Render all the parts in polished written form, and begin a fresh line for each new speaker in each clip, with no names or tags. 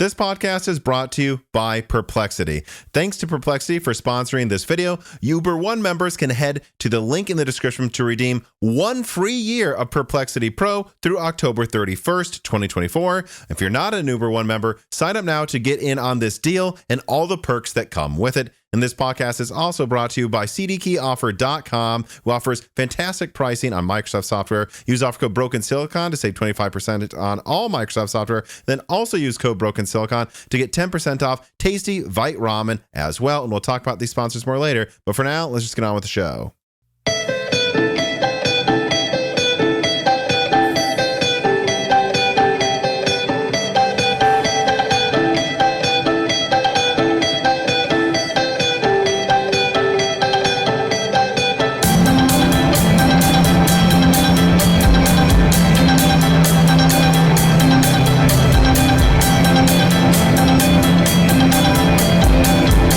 This podcast is brought to you by Perplexity. Thanks to Perplexity for sponsoring this video. Uber One members can head to the link in the description to redeem 1 free year of Perplexity Pro through October 31st, 2024. If you're not an Uber One member, sign up now to get in on this deal and all the perks that come with it. And this podcast is also brought to you by CDkeyoffer.com, who offers fantastic pricing on Microsoft software. Use offer code BrokenSilicon to save 25% on all Microsoft software. Then also use code BrokenSilicon to get 10% off tasty Vite Ramen as well. And we'll talk about these sponsors more later. But for now, let's just get on with the show.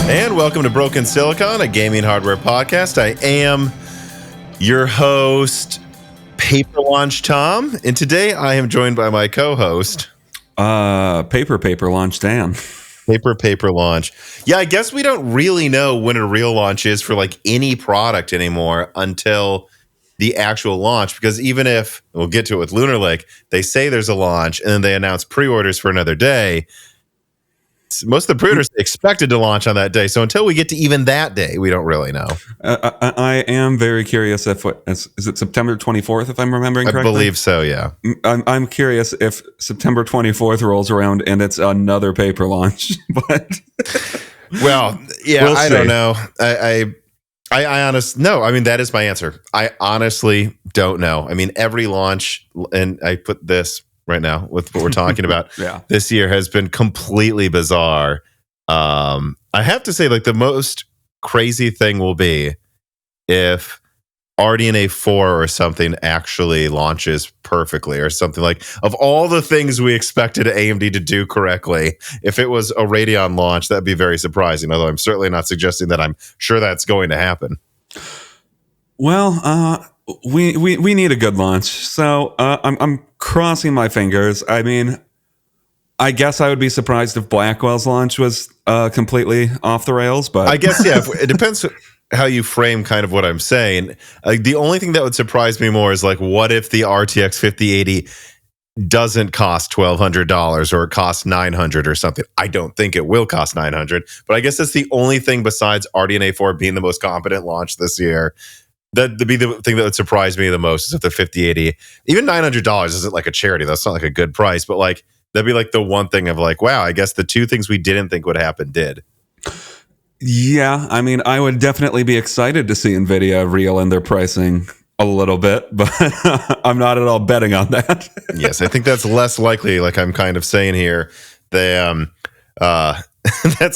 And welcome to Broken Silicon, a gaming hardware podcast. I am your host, Paper Launch Tom, and today I am joined by my co-host,
Paper Launch Dan.
Paper Launch. Yeah, I guess we don't really know when a real launch is for like any product anymore until the actual launch, because even if, we'll get to it with Lunar Lake, they say there's a launch and then they announce pre-orders for another day. Most of the pre-orders expected to launch on that day. So until we get to even that day, we don't really know.
I am very curious if is it September 24th, if I'm remembering correctly?
I believe so, yeah.
I'm curious if September 24th rolls around and it's another paper launch. But
well, yeah,
we'll
I
see.
don't know. No, I mean, that is my answer. I honestly don't know. I mean, every launch, and I put this right now with what we're talking about this year has been completely bizarre. I have to say, like, the most crazy thing will be if RDNA 4 or something actually launches perfectly, or something like, of all the things we expected AMD to do correctly, if it was a Radeon launch, that'd be very surprising, although I'm certainly not suggesting that I'm sure that's going to happen.
Well, we need a good launch, so I'm crossing my fingers. I mean, I guess I would be surprised if Blackwell's launch was completely off the rails, but
I guess it depends how you frame kind of what I'm saying. The only thing that would surprise me more is, like, what if the RTX 5080 doesn't cost $1,200 or it costs $900 or something? I don't think it will cost $900, but I guess that's the only thing besides RDNA 4 being the most competent launch this year. That'd be the thing that would surprise me the most, is if the 5080, even $900 isn't like a charity. That's not like a good price, but like that'd be like the one thing of like, wow, I guess the two things we didn't think would happen did.
Yeah, I mean, I would definitely be excited to see Nvidia reel in their pricing a little bit, but I'm not at all betting on that.
Yes, I think that's less likely. Like I'm kind of saying here, that's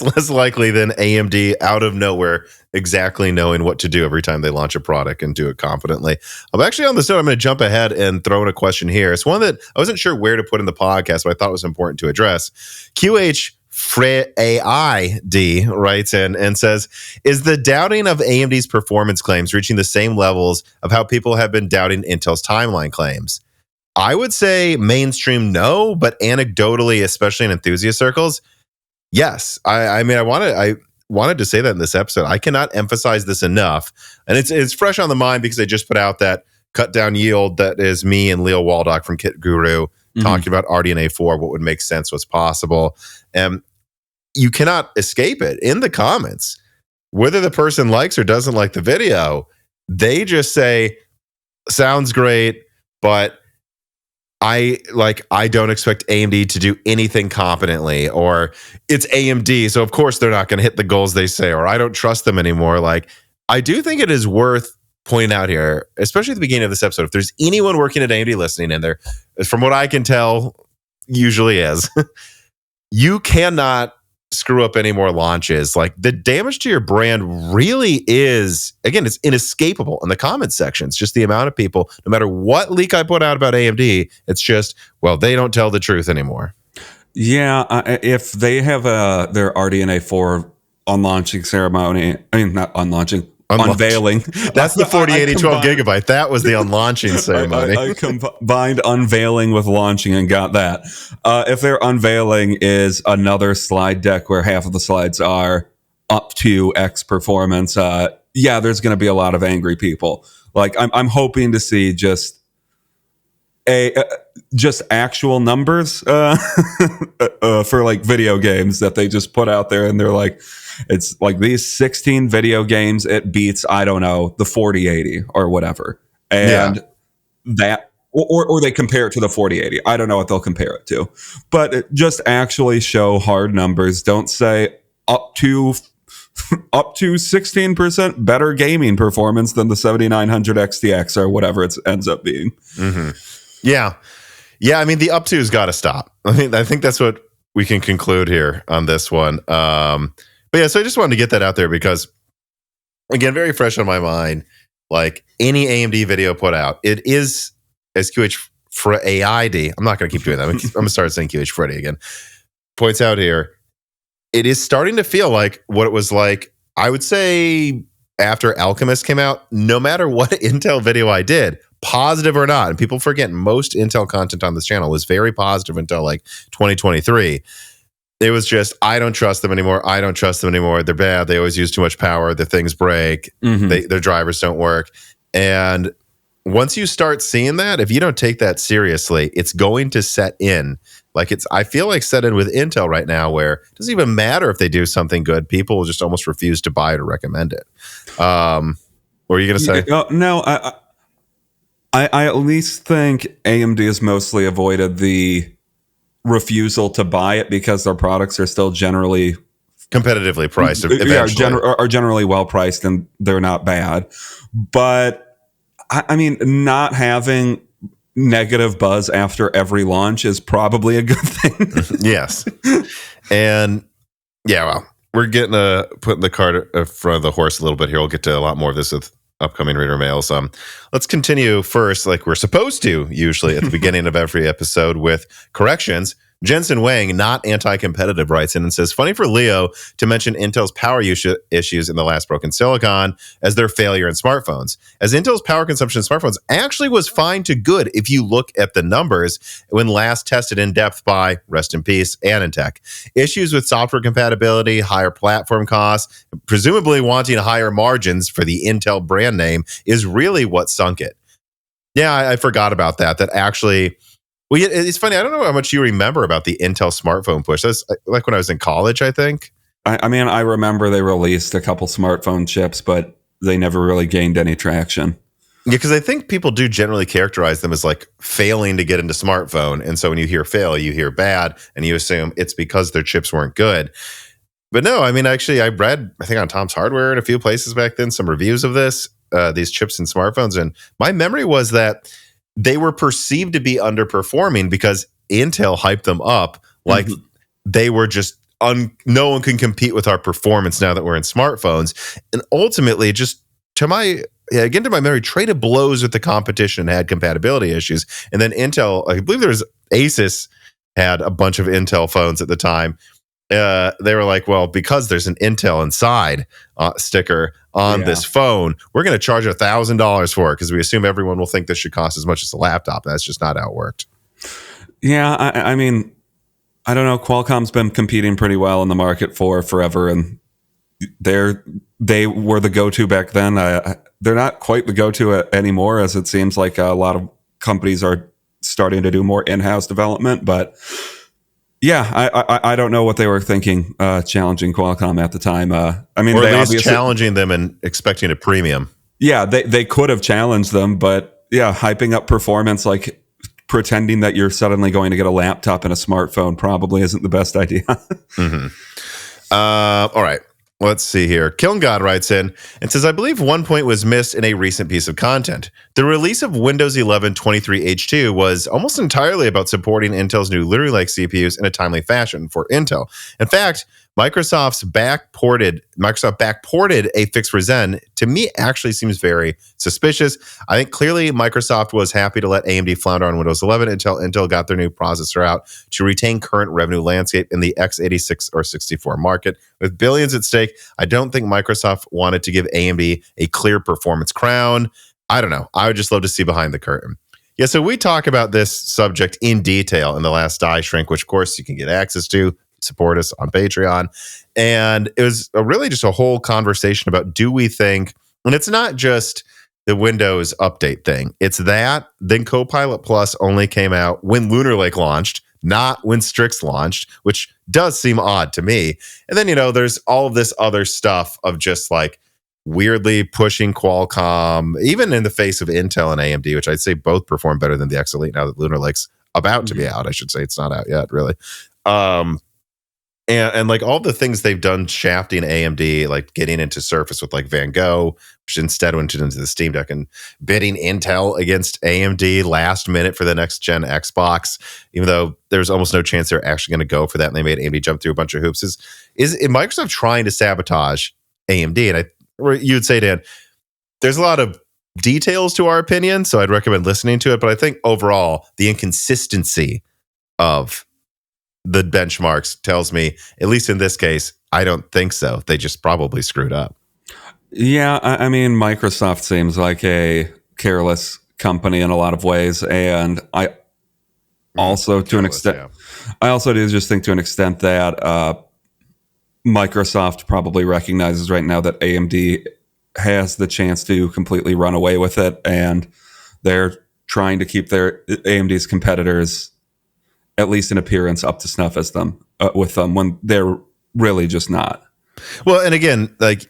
less likely than AMD out of nowhere exactly knowing what to do every time they launch a product and do it confidently. I'm actually on this note, I'm going to jump ahead and throw in a question here. It's one that I wasn't sure where to put in the podcast, but I thought it was important to address. QH AID writes in and says, is the doubting of AMD's performance claims reaching the same levels of how people have been doubting Intel's timeline claims? I would say mainstream no, but anecdotally, especially in enthusiast circles, yes. I mean, I wanted to say that in this episode. I cannot emphasize this enough. And it's fresh on the mind because I just put out that cut down yield that is me and Leo Waldock from Kit Guru talking about RDNA 4, what would make sense, what's possible. And you cannot escape it in the comments. Whether the person likes or doesn't like the video, they just say, sounds great, but I don't expect AMD to do anything competently, or it's AMD, so of course they're not going to hit the goals they say, or I don't trust them anymore. Like, I do think it is worth pointing out here, especially at the beginning of this episode, if there's anyone working at AMD listening in there, from what I can tell, usually is, you cannot screw up any more launches. Like, the damage to your brand really is, again, it's inescapable in the comments section. It's just the amount of people, no matter what leak I put out about AMD, it's just, well, they don't tell the truth anymore.
Yeah, if they have their RDNA 4 on launching ceremony, I mean, not on launching, unveiling.
That's the 4080 12 gigabyte. That was the unlaunching ceremony.
I combined unveiling with launching and got that. If their unveiling is another slide deck where half of the slides are up to X performance, there's going to be a lot of angry people. Like I'm hoping to see just actual numbers for like video games that they just put out there, and they're like, it's like these 16 video games, it beats, I don't know, the 4080 or whatever, and that or they compare it to the 4080. I don't know what they'll compare it to, but just actually show hard numbers. Don't say up to 16% better gaming performance than the 7900 XTX or whatever it ends up being.
Mm-hmm. Yeah. I mean, the up to's got to stop. I think that's what we can conclude here on this one. But yeah, so I just wanted to get that out there because, again, very fresh on my mind. Like any AMD video put out, it is SQH for AID. I'm not going to keep doing that. I'm going to start saying QH Freddy again. Points out here, it is starting to feel like what it was like, I would say, after Alchemist came out. No matter what Intel video I did, positive or not, and people forget most Intel content on this channel was very positive until like 2023. It was just, I don't trust them anymore. They're bad. They always use too much power. Their things break. Their drivers don't work. And once you start seeing that, if you don't take that seriously, it's going to set in. Like I feel like set in with Intel right now, where it doesn't even matter if they do something good. People will just almost refuse to buy it or recommend it. What are you going to say?
No, I at least think AMD has mostly avoided the refusal to buy it because their products are still generally
competitively priced.
Are generally well priced, and they're not bad. But I mean, not having negative buzz after every launch is probably a good thing.
Yes. And yeah, well, we're getting putting the cart in front of the horse a little bit here. We'll get to a lot more of this with upcoming reader mails. Let's continue first, like we're supposed to usually at the beginning of every episode, with corrections. Jensen Wang, not anti-competitive, writes in and says, funny for Leo to mention Intel's power issues in the last broken silicon as their failure in smartphones, as Intel's power consumption in smartphones actually was fine to good if you look at the numbers when last tested in depth by, rest in peace, AnandTech. Issues with software compatibility, higher platform costs, presumably wanting higher margins for the Intel brand name is really what sunk it. Yeah, I forgot about that. That actually... Well, it's funny. I don't know how much you remember about the Intel smartphone push. That's like when I was in college, I think.
I mean, I remember they released a couple smartphone chips, but they never really gained any traction.
Yeah, because I think people do generally characterize them as like failing to get into smartphone. And so when you hear fail, you hear bad, and you assume it's because their chips weren't good. But no, I mean, actually, I read, I think on Tom's Hardware in a few places back then, some reviews of these chips in smartphones. And my memory was that they were perceived to be underperforming because Intel hyped them up like they were just no one can compete with our performance now that we're in smartphones. And ultimately, just to my memory, traded blows with the competition and had compatibility issues. And then Intel, I believe there was Asus had a bunch of Intel phones at the time. They were like, well, because there's an Intel inside sticker on this phone, we're going to charge $1,000 for it because we assume everyone will think this should cost as much as a laptop. That's just not how it worked.
Yeah, I mean, I don't know. Qualcomm's been competing pretty well in the market for forever, and they were the go-to back then. They're not quite the go-to anymore, as it seems like a lot of companies are starting to do more in-house development, but... Yeah, I don't know what they were thinking, challenging Qualcomm at the time. I mean,
or at least challenging them and expecting a premium.
Yeah, they could have challenged them, but yeah, hyping up performance, like pretending that you're suddenly going to get a laptop and a smartphone probably isn't the best idea.
All right. Let's see here. Kiln God writes in and says, I believe one point was missed in a recent piece of content. The release of Windows 11 23H2 was almost entirely about supporting Intel's new Lunar-like CPUs in a timely fashion for Intel. In fact, Microsoft backported a fix for Zen, to me actually seems very suspicious. I think clearly Microsoft was happy to let AMD flounder on Windows 11 until Intel got their new processor out to retain current revenue landscape in the x86 or 64 market. With billions at stake, I don't think Microsoft wanted to give AMD a clear performance crown. I don't know. I would just love to see behind the curtain. Yeah, so we talk about this subject in detail in the last Die Shrink, which of course you can get access to. Support us on Patreon. And it was really just a whole conversation about, do we think, and it's not just the Windows update thing, it's that then Copilot Plus only came out when Lunar Lake launched, not when Strix launched, which does seem odd to me. And then, there's all of this other stuff of just like weirdly pushing Qualcomm, even in the face of Intel and AMD, which I'd say both perform better than the X Elite now that Lunar Lake's about to be out. I should say it's not out yet, really. And like all the things they've done shafting AMD, like getting into Surface with like Van Gogh, which instead went into the Steam Deck, and bidding Intel against AMD last minute for the next gen Xbox, even though there's almost no chance they're actually going to go for that. And they made AMD jump through a bunch of hoops. Is Microsoft trying to sabotage AMD? And you would say, Dan, there's a lot of details to our opinion, so I'd recommend listening to it. But I think overall, the inconsistency of the benchmarks tells me, at least in this case, I don't think so. They just probably screwed up.
Yeah, I mean, Microsoft seems like a careless company in a lot of ways, and I also, to an extent, I also do just think to an extent that Microsoft probably recognizes right now that AMD has the chance to completely run away with it, and they're trying to keep their AMD's competitors, at least in appearance, up to snuff as them with them when they're really just not.
Well, and again, like,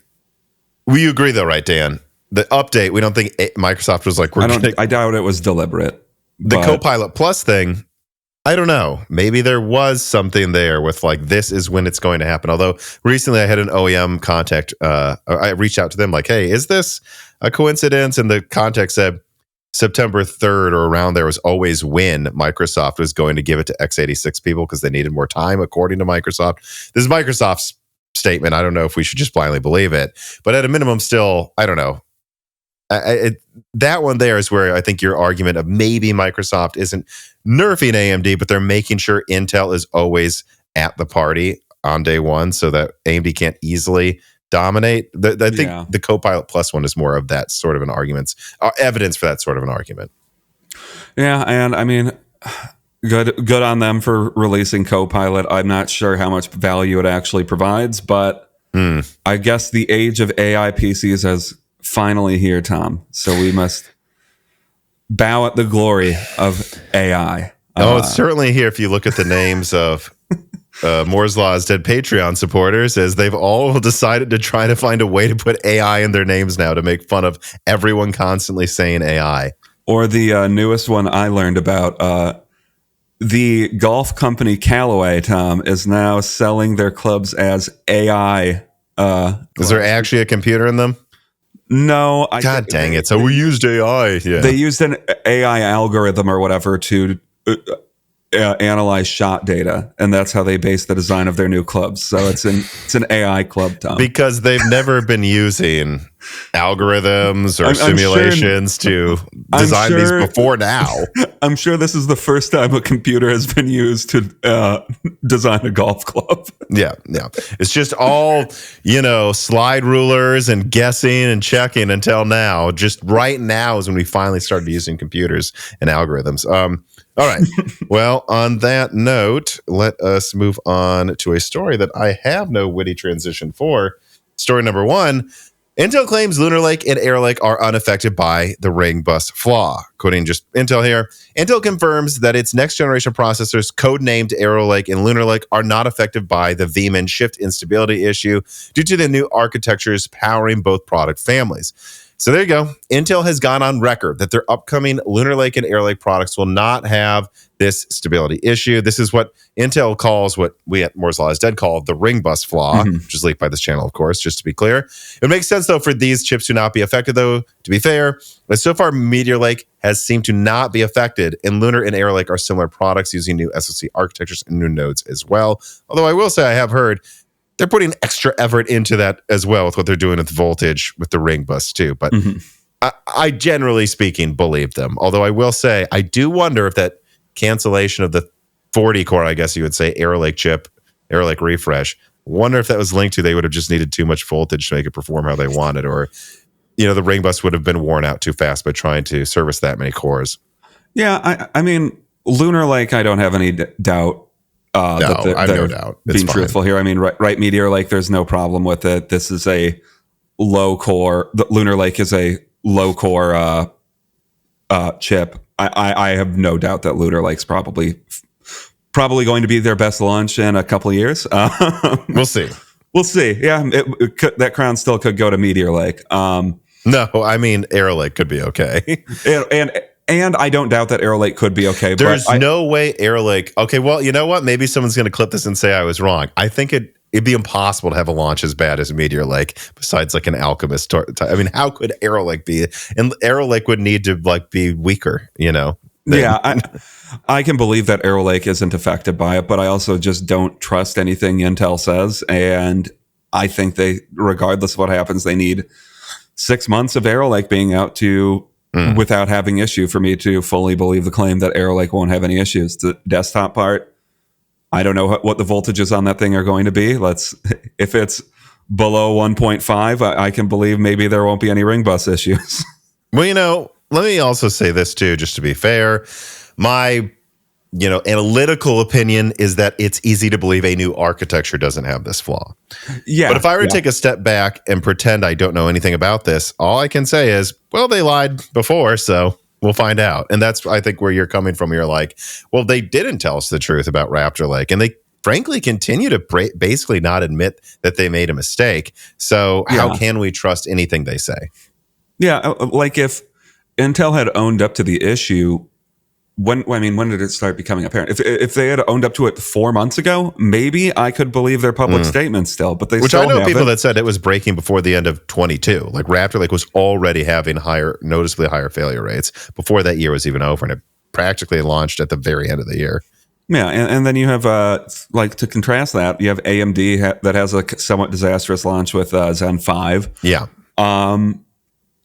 we agree though, right, Dan? The update, we don't think Microsoft was like,
I doubt it was deliberate.
The Copilot Plus thing, I don't know. Maybe there was something there with like, this is when it's going to happen. Although recently I had an OEM contact. I reached out to them like, hey, is this a coincidence? And the contact said, September 3rd or around there was always when Microsoft was going to give it to x86 people because they needed more time, according to Microsoft. This is Microsoft's statement. I don't know if we should just blindly believe it, but at a minimum, still, I don't know. That one there is where I think your argument of maybe Microsoft isn't nerfing AMD, but they're making sure Intel is always at the party on day one so that AMD can't easily dominate. I think the Copilot Plus one is more of that sort of an argument, evidence for that sort of an argument.
Yeah, and I mean, good on them for releasing Copilot. I'm not sure how much value it actually provides, but I guess the age of AI PCs is finally here, Tom. So we must bow at the glory of AI.
It's certainly here if you look at the names of Moore's Law's dead Patreon supporters, as they've all decided to try to find a way to put AI in their names now to make fun of everyone constantly saying AI.
Or the newest one I learned about, the golf company Callaway, Tom, is now selling their clubs as AI.
Is there actually a computer in them?
No.
God dang it. So we used AI. Yeah.
They used an AI algorithm or whatever to analyze shot data, and that's how they base the design of their new clubs. So it's an AI club, Tom.
Because they've never been using algorithms or simulations to design these before now.
I'm sure this is the first time a computer has been used to design a golf club. Yeah.
It's just all, slide rulers and guessing and checking until now. Just right now is when we finally started using computers and algorithms. All right. Well, on that note, let us move on to a story that I have no witty transition for. Story number 1. Intel claims Lunar Lake and Arrow Lake are unaffected by the ring bus flaw. Quoting just Intel here. Intel confirms that its next generation processors, codenamed Arrow Lake and Lunar Lake, are not affected by the VMIN shift instability issue due to the new architectures powering both product families. So there you go. Intel has gone on record that their upcoming Lunar Lake and Arrow Lake products will not have this stability issue. This is what Intel calls, what we at Moore's Law is Dead call, the ring bus flaw, which is leaked by this channel, of course, just to be clear. It makes sense, though, for these chips to not be affected, though, to be fair. But so far, Meteor Lake has seemed to not be affected, and Lunar and Arrow Lake are similar products using new SoC architectures and new nodes as well. Although I will say I have heard they're putting extra effort into that as well with what they're doing with voltage with the ring bus too. But I generally speaking believe them. Although I will say I do wonder if that cancellation of the 40 core, I guess you would say, Arrow Lake chip, Arrow Lake refresh. Wonder if that was linked to they would have just needed too much voltage to make it perform how they wanted, or the ring bus would have been worn out too fast by trying to service that many cores.
Yeah, I mean, Lunar Lake, I don't have any doubt.
I have no doubt. It's
being
fine.
truthful here. I mean, right Meteor Lake, there's no problem with it. This is a low core. The Lunar Lake is a low core chip. I have no doubt that Lunar Lake's probably going to be their best launch in a couple of years.
We'll see.
We'll see. Yeah, that crown still could go to Meteor Lake.
No, I mean, Arrow Lake could be okay.
And I don't doubt that Arrow Lake could be okay.
There's no way Arrow Lake. Okay, well, you know what? Maybe someone's going to clip this and say I was wrong. I think it'd be impossible to have a launch as bad as Meteor Lake, besides like an Alchemist. I mean, how could Arrow Lake be? And Arrow Lake would need to like be weaker,
Yeah, I can believe that Arrow Lake isn't affected by it, but I also just don't trust anything Intel says. And I think regardless of what happens, they need 6 months of Arrow Lake being out without having issue for me to fully believe the claim that Arrow Lake won't have any issues. The desktop part, I don't know what the voltages on that thing are going to be. If it's below 1.5, I can believe maybe there won't be any ring bus issues.
Well, let me also say this too, just to be fair. My, analytical opinion is that it's easy to believe a new architecture doesn't have this flaw.
Yeah.
But if I were to take a step back and pretend I don't know anything about this, all I can say is, well, they lied before, so we'll find out. And that's, I think, where you're coming from. You're like, well, they didn't tell us the truth about Raptor Lake, and they frankly continue to basically not admit that they made a mistake. So how can we trust anything they say?
Yeah, like if Intel had owned up to the issue, when did it start becoming apparent? If they had owned up to it 4 months ago, maybe I could believe their public statements still. But
which I know people that said it was breaking before the end of 22. Like Raptor Lake was already having noticeably higher failure rates before that year was even over, and it practically launched at the very end of the year.
Yeah, and then you have to contrast that, you have AMD that has a somewhat disastrous launch with Zen 5.
Yeah.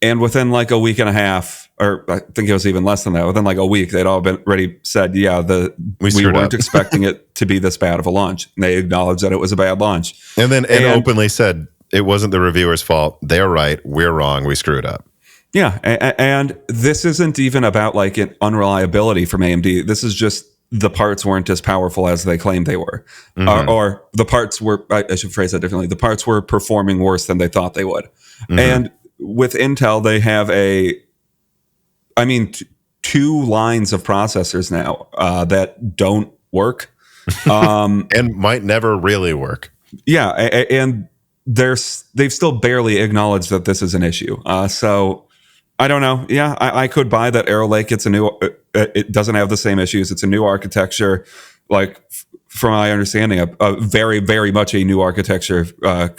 And within like a week and a half, or I think it was even less than that, within like a week, they'd all been already said, yeah, we weren't expecting it to be this bad of a launch. And they acknowledged that it was a bad launch.
And then openly said it wasn't the reviewer's fault. They're right. We're wrong. We screwed up.
Yeah. And this isn't even about like an unreliability from AMD. This is just the parts weren't as powerful as they claimed they were. Or the parts were, I should phrase that differently. The parts were performing worse than they thought they would. And with Intel, they have two lines of processors now that don't work.
And might never really work.
Yeah, and they've still barely acknowledged that this is an issue. So I don't know. Yeah, I could buy that Arrow Lake. It doesn't have the same issues. It's a new architecture. Like, from my understanding, a very, very much a new architecture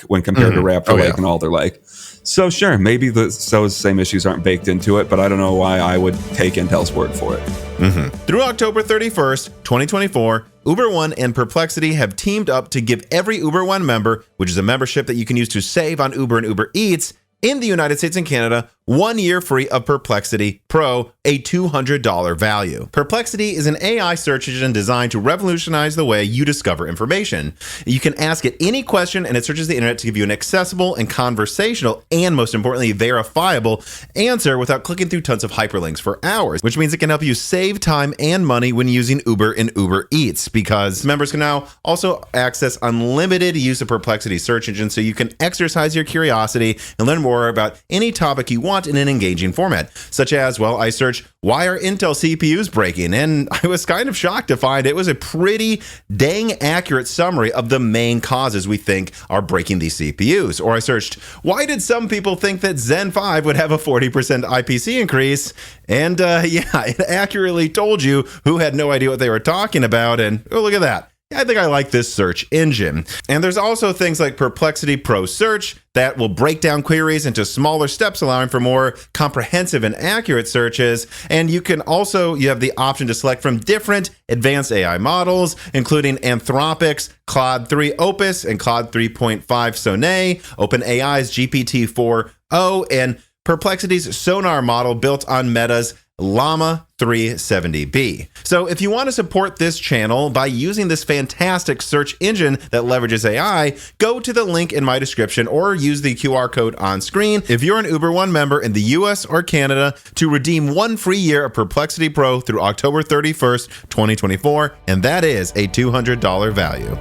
when compared to Raptor Lake and Alder Lake. So sure, maybe those same issues aren't baked into it, but I don't know why I would take Intel's word for it.
Through October 31st, 2024, Uber One and Perplexity have teamed up to give every Uber One member, which is a membership that you can use to save on Uber and Uber Eats in the United States and Canada, 1 year free of Perplexity Pro, a $200 value. Perplexity is an AI search engine designed to revolutionize the way you discover information. You can ask it any question, and it searches the internet to give you an accessible and conversational, and most importantly, verifiable answer without clicking through tons of hyperlinks for hours, which means it can help you save time and money when using Uber and Uber Eats, because members can now also access unlimited use of Perplexity search engine, so you can exercise your curiosity and learn more about any topic you want in an engaging format, such as, well, I searched, why are Intel CPUs breaking? And I was kind of shocked to find it was a pretty dang accurate summary of the main causes we think are breaking these CPUs. Or I searched, why did some people think that Zen 5 would have a 40% IPC increase? And it accurately told you who had no idea what they were talking about. And oh, look at that. I think I like this search engine. And there's also things like Perplexity Pro Search that will break down queries into smaller steps, allowing for more comprehensive and accurate searches. And you have the option to select from different advanced AI models, including Anthropic's Claude 3 Opus and Claude 3.5 Sonnet, OpenAI's GPT-4o, and Perplexity's Sonar model built on Meta's Llama 370B. So if you want to support this channel by using this fantastic search engine that leverages AI, go to the link in my description or use the QR code on screen if you're an Uber One member in the US or Canada to redeem 1 free year of Perplexity Pro through October 31st, 2024, and that is a $200 value.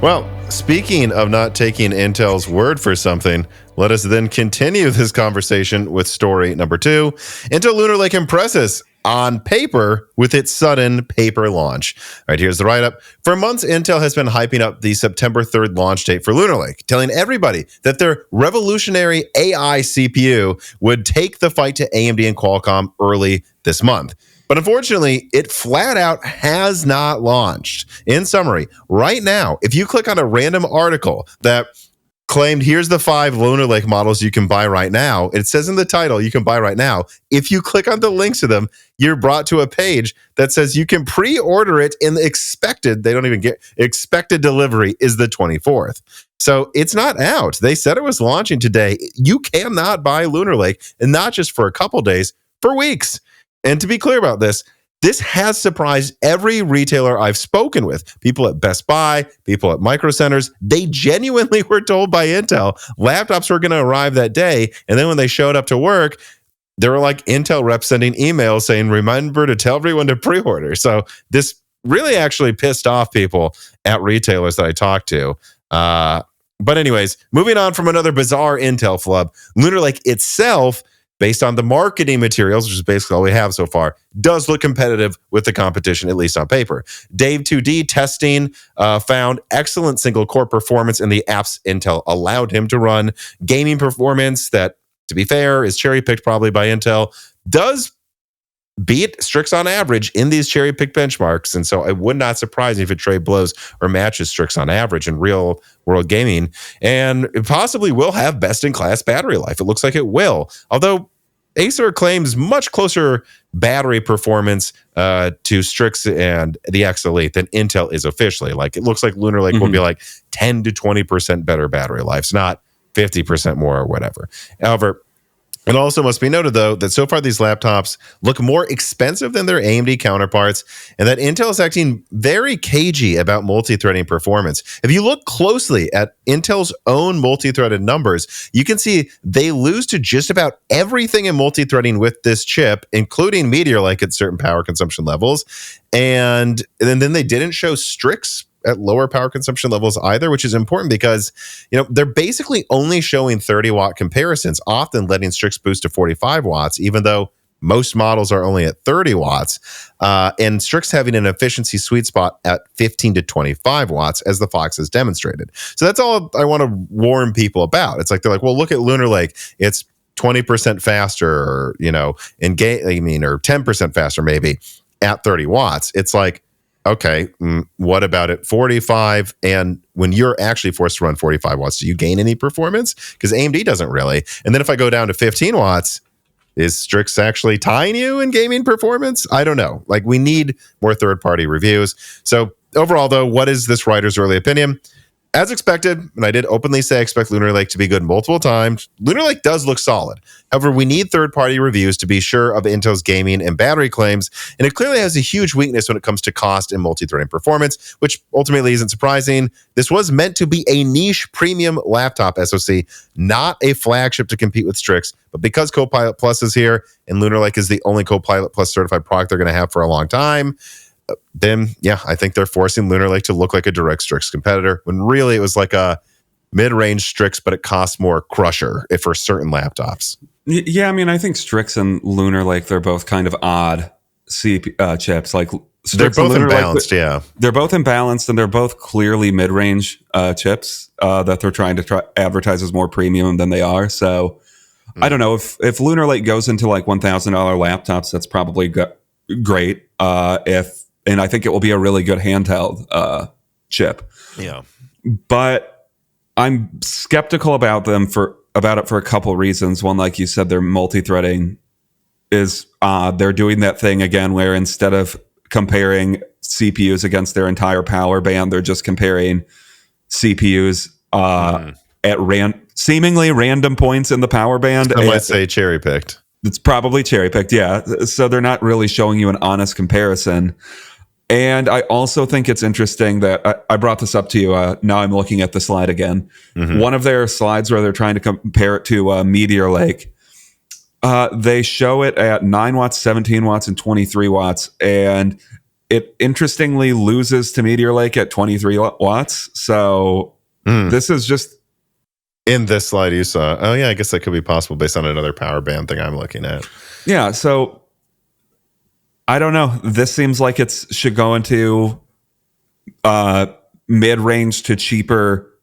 Well, speaking of not taking Intel's word for something, let us then continue this conversation with story number 2. Intel Lunar Lake impresses on paper with its sudden paper launch. All right, here's the write-up. For months, Intel has been hyping up the September 3rd launch date for Lunar Lake, telling everybody that their revolutionary AI CPU would take the fight to AMD and Qualcomm early this month. But unfortunately, it flat out has not launched. In summary, right now, if you click on a random article that claimed, here's the 5 Lunar Lake models you can buy right now, it says in the title, you can buy right now. If you click on the links to them, you're brought to a page that says you can pre-order it in the expected delivery is the 24th. So it's not out. They said it was launching today. You cannot buy Lunar Lake, and not just for a couple days, for weeks. And to be clear about this has surprised every retailer I've spoken with. People at Best Buy, people at Micro Centers, they genuinely were told by Intel laptops were going to arrive that day. And then when they showed up to work, there were like Intel reps sending emails saying, remember to tell everyone to pre-order. So this really actually pissed off people at retailers that I talked to. But anyways, moving on from another bizarre Intel flub, Lunar Lake itself, based on the marketing materials, which is basically all we have so far, does look competitive with the competition, at least on paper. Dave 2D testing found excellent single-core performance in the apps Intel allowed him to run. Gaming performance that, to be fair, is cherry-picked probably by Intel, does beat Strix on average in these cherry-picked benchmarks. And so it would not surprise me if it trade blows or matches Strix on average in real-world gaming. And it possibly will have best-in-class battery life. It looks like it will. Although Acer claims much closer battery performance to Strix and the X Elite than Intel is officially. Like, it looks like Lunar Lake will be like 10 to 20% better battery life, not 50% more or whatever. However, it also must be noted, though, that so far these laptops look more expensive than their AMD counterparts, and that Intel is acting very cagey about multi-threading performance. If you look closely at Intel's own multi-threaded numbers, you can see they lose to just about everything in multi-threading with this chip, including Meteor Lake at certain power consumption levels. And then they didn't show Strix at lower power consumption levels either, which is important because, they're basically only showing 30-watt comparisons, often letting Strix boost to 45 watts, even though most models are only at 30 watts, and Strix having an efficiency sweet spot at 15 to 25 watts, as the Fox has demonstrated. So that's all I want to warn people about. It's like, they're like, well, look at Lunar Lake. It's 20% faster, or, or 10% faster maybe at 30 watts. It's like, okay, what about at 45? And when you're actually forced to run 45 watts, do you gain any performance? Because AMD doesn't really. And then if I go down to 15 watts, is Strix actually tying you in gaming performance? I don't know. Like, we need more third-party reviews. So overall, though, what is this writer's early opinion? As expected, and I did openly say I expect Lunar Lake to be good multiple times, Lunar Lake does look solid. However, we need third-party reviews to be sure of Intel's gaming and battery claims, and it clearly has a huge weakness when it comes to cost and multi-threading performance, which ultimately isn't surprising. This was meant to be a niche premium laptop SoC, not a flagship to compete with Strix, but because Copilot Plus is here, and Lunar Lake is the only Copilot Plus certified product they're going to have for a long time, then, I think they're forcing Lunar Lake to look like a direct Strix competitor, when really it was like a mid-range Strix, but it costs more Crusher for certain laptops.
Yeah, I think Strix and Lunar Lake, they're both kind of odd chips. Like, Strix,
they're both imbalanced,
They're both imbalanced, and they're both clearly mid-range chips that they're trying to advertise as more premium than they are. So I don't know, if Lunar Lake goes into like $1,000 laptops, that's probably great. If and I think it will be a really good handheld chip.
Yeah.
But I'm skeptical about it for a couple reasons. One, like you said, their multi-threading is they're doing that thing again where instead of comparing CPUs against their entire power band, they're just comparing CPUs at seemingly random points in the power band.
I might say cherry picked.
It's probably cherry picked, yeah. So they're not really showing you an honest comparison. And I also think it's interesting that I brought this up to you. Now I'm looking at the slide again. One of their slides where they're trying to compare it to Meteor Lake, they show it at 9 watts, 17 watts, and 23 watts. And it interestingly loses to Meteor Lake at 23 watts. So this is just...
In this slide you saw. Oh, yeah, I guess that could be possible based on another power band thing I'm looking at.
Yeah, so... I don't know. This seems like it should go into mid-range to cheaper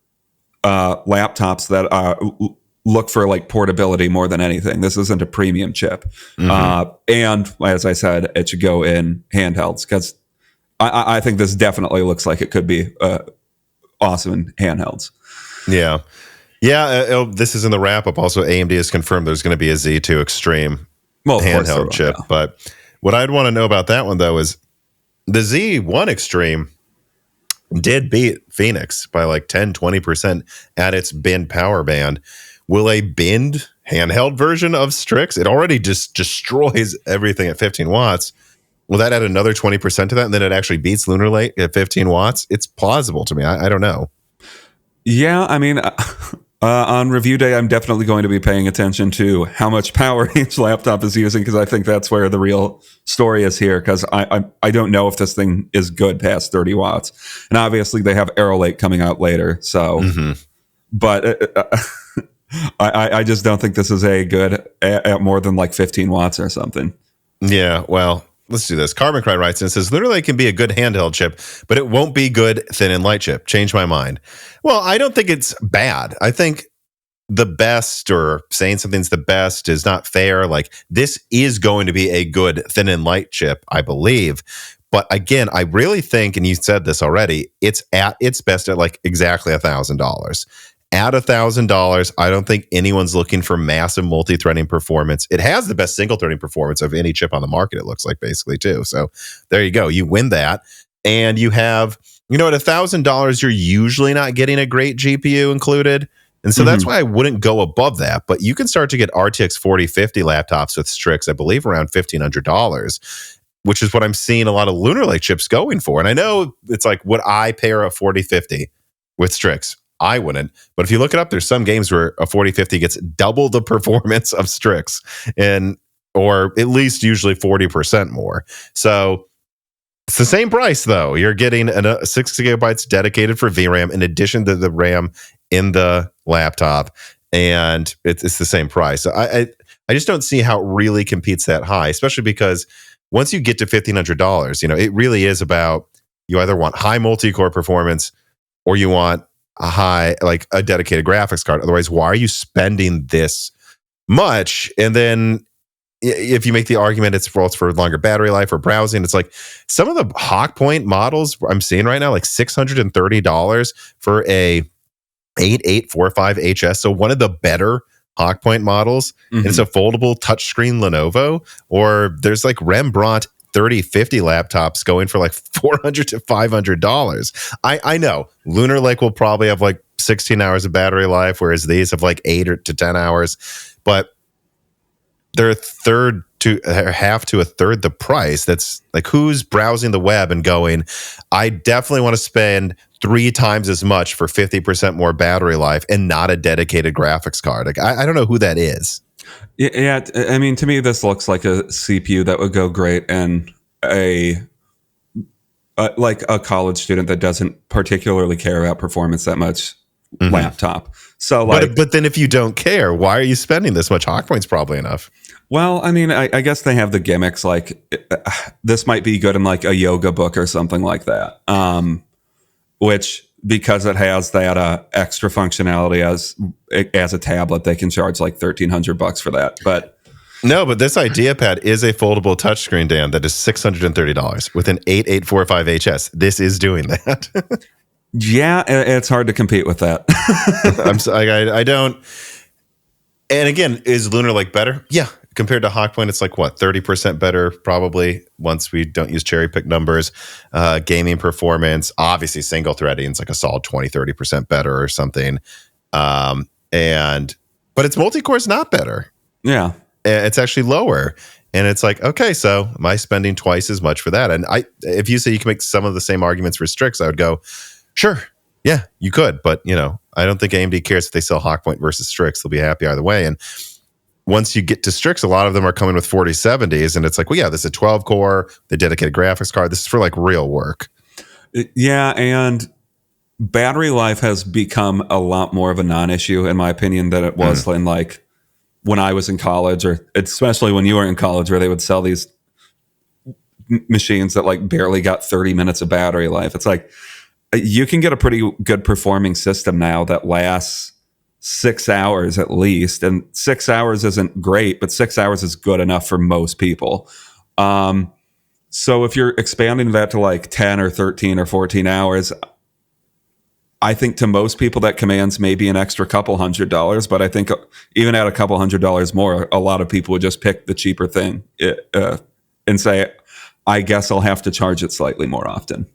laptops that look for like portability more than anything. This isn't a premium chip. And as I said, it should go in handhelds because I think this definitely looks like it could be awesome in handhelds.
Yeah. Yeah, this is in the wrap-up. Also, AMD has confirmed there's going to be a Z2 Extreme handheld chip. Yeah. But what I'd want to know about that one, though, is the Z1 Extreme did beat Phoenix by like 10, 20% at its bin power band. Will a binned handheld version of Strix, it already just destroys everything at 15 watts. Will that add another 20% to that, and then it actually beats Lunar Lake at 15 watts? It's plausible to me. I don't know.
Yeah, I mean... on review day, I'm definitely going to be paying attention to how much power each laptop is using because I think that's where the real story is here because I don't know if this thing is good past 30 watts. And obviously they have Arrow Lake coming out later. So, but I just don't think this is a good at more than like 15 watts or something.
Yeah, well, let's do this. Carbon Cry writes and says, Lunar Lake can be a good handheld chip, but it won't be good thin and light chip. Change my mind. Well, I don't think it's bad. I think the best or saying something's the best is not fair. Like this is going to be a good thin and light chip, I believe. But again, I really think, and you said this already, it's at its best at like exactly $1,000. At $1,000, I don't think anyone's looking for massive multi-threading performance. It has the best single-threading performance of any chip on the market, it looks like, basically, too. So there you go. You win that. And you have, at $1,000, you're usually not getting a great GPU included. And so that's why I wouldn't go above that. But you can start to get RTX 4050 laptops with Strix, I believe, around $1,500, which is what I'm seeing a lot of Lunar Lake chips going for. And I know it's like, would I pair a 4050 with Strix? I wouldn't. But if you look it up, there's some games where a 4050 gets double the performance of Strix, or at least usually 40% more. So it's the same price, though. You're getting 6 gigabytes dedicated for VRAM in addition to the RAM in the laptop, and it's the same price. So I just don't see how it really competes that high, especially because once you get to $1,500, it really is about you either want high multi-core performance or you want a dedicated graphics card. Otherwise, why are you spending this much? And then if you make the argument it's for longer battery life or browsing, it's like some of the Hawkpoint models I'm seeing right now, like $630 for a 8845HS. So one of the better Hawkpoint models. And it's a foldable touchscreen Lenovo, or there's like Rembrandt 3050 laptops going for like $400 to $500. I know Lunar Lake will probably have like 16 hours of battery life, whereas these have like 8 to 10 hours, but they're half to a third the price. That's like, who's browsing the web and going, I definitely want to spend 3 times as much for 50% more battery life and not a dedicated graphics card. Like, I don't know who that is.
Yeah, I mean, to me, this looks like a CPU that would go great in like a college student that doesn't particularly care about performance that much laptop. So, like,
but then if you don't care, why are you spending this much? Hawkpoint's probably enough.
Well, I mean, I guess they have the gimmicks. Like, this might be good in like a yoga book or something like that. Which, because it has that extra functionality as a tablet, they can charge like $1,300 for that. But
No, but this IdeaPad is a foldable touchscreen, Dan, that is $630 with an 8845HS. This is doing that.
Yeah, it's hard to compete with that.
I don't. And again, is Lunar like better? Yeah. Compared to Hawkpoint, it's like what, 30% better probably once we don't use cherry pick numbers. Gaming performance, obviously single threading is like a solid 20-30% better or something. But its multi-core is not better.
Yeah.
It's actually lower. And it's like, okay, so am I spending twice as much for that? And if you say you can make some of the same arguments for Strix, I would go, sure. Yeah, you could. But, I don't think AMD cares if they sell Hawkpoint versus Strix. They'll be happy either way. And once you get to Strix, a lot of them are coming with 4070s. And it's like, well, yeah, this is a 12 core, the dedicated graphics card. This is for like real work.
Yeah. And battery life has become a lot more of a non-issue, in my opinion, than it was in like when I was in college, or especially when you were in college, where they would sell these machines that like barely got 30 minutes of battery life. It's like, you can get a pretty good performing system now that lasts 6 hours at least. And 6 hours isn't great, but 6 hours is good enough for most people. So if you're expanding that to like 10 or 13 or 14 hours, I think to most people that commands maybe an extra couple $100, but I think even at a couple $100 more, a lot of people would just pick the cheaper thing and say, I guess I'll have to charge it slightly more often.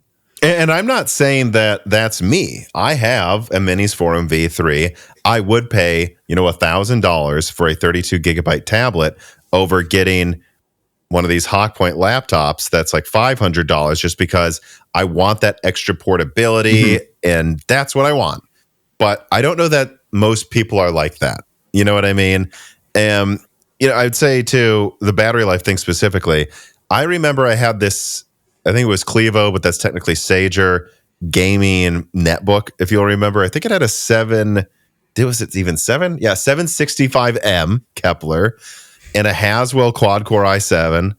And I'm not saying that that's me. I have a Minis Forum V3. I would pay, $1,000 for a 32 gigabyte tablet over getting one of these Hawkpoint laptops that's like $500 just because I want that extra portability and that's what I want. But I don't know that most people are like that. You know what I mean? I'd say too, the battery life thing specifically, I remember I had this, I think it was Clevo, but that's technically Sager gaming netbook. If you'll remember, I think it had a 765M Kepler and a Haswell quad core i7.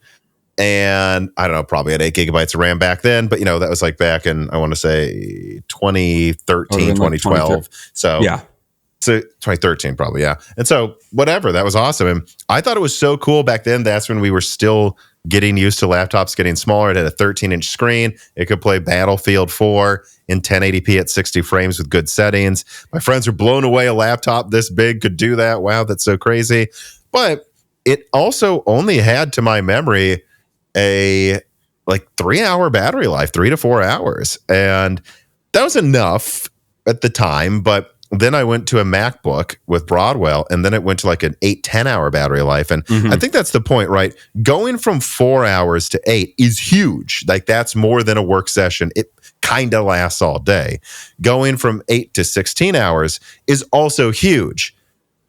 And I don't know, probably had 8 gigabytes of RAM back then, but that was like back in, I want to say 2013, 2012. So
yeah.
So 2013 probably, yeah. And so whatever, that was awesome. And I thought it was so cool back then. That's when we were still getting used to laptops getting smaller. It had a 13-inch screen. It could play Battlefield 4 in 1080p at 60 frames with good settings. My friends were blown away a laptop this big could do that. Wow, that's so crazy. But it also only had, to my memory, a like 3-hour battery life, 3 to 4 hours. And that was enough at the time, but then I went to a MacBook with Broadwell, and then it went to like an 8-10 hour battery life. And I think that's the point, right? Going from 4 hours to 8 is huge. Like that's more than a work session. It kind of lasts all day. Going from 8 to 16 hours is also huge.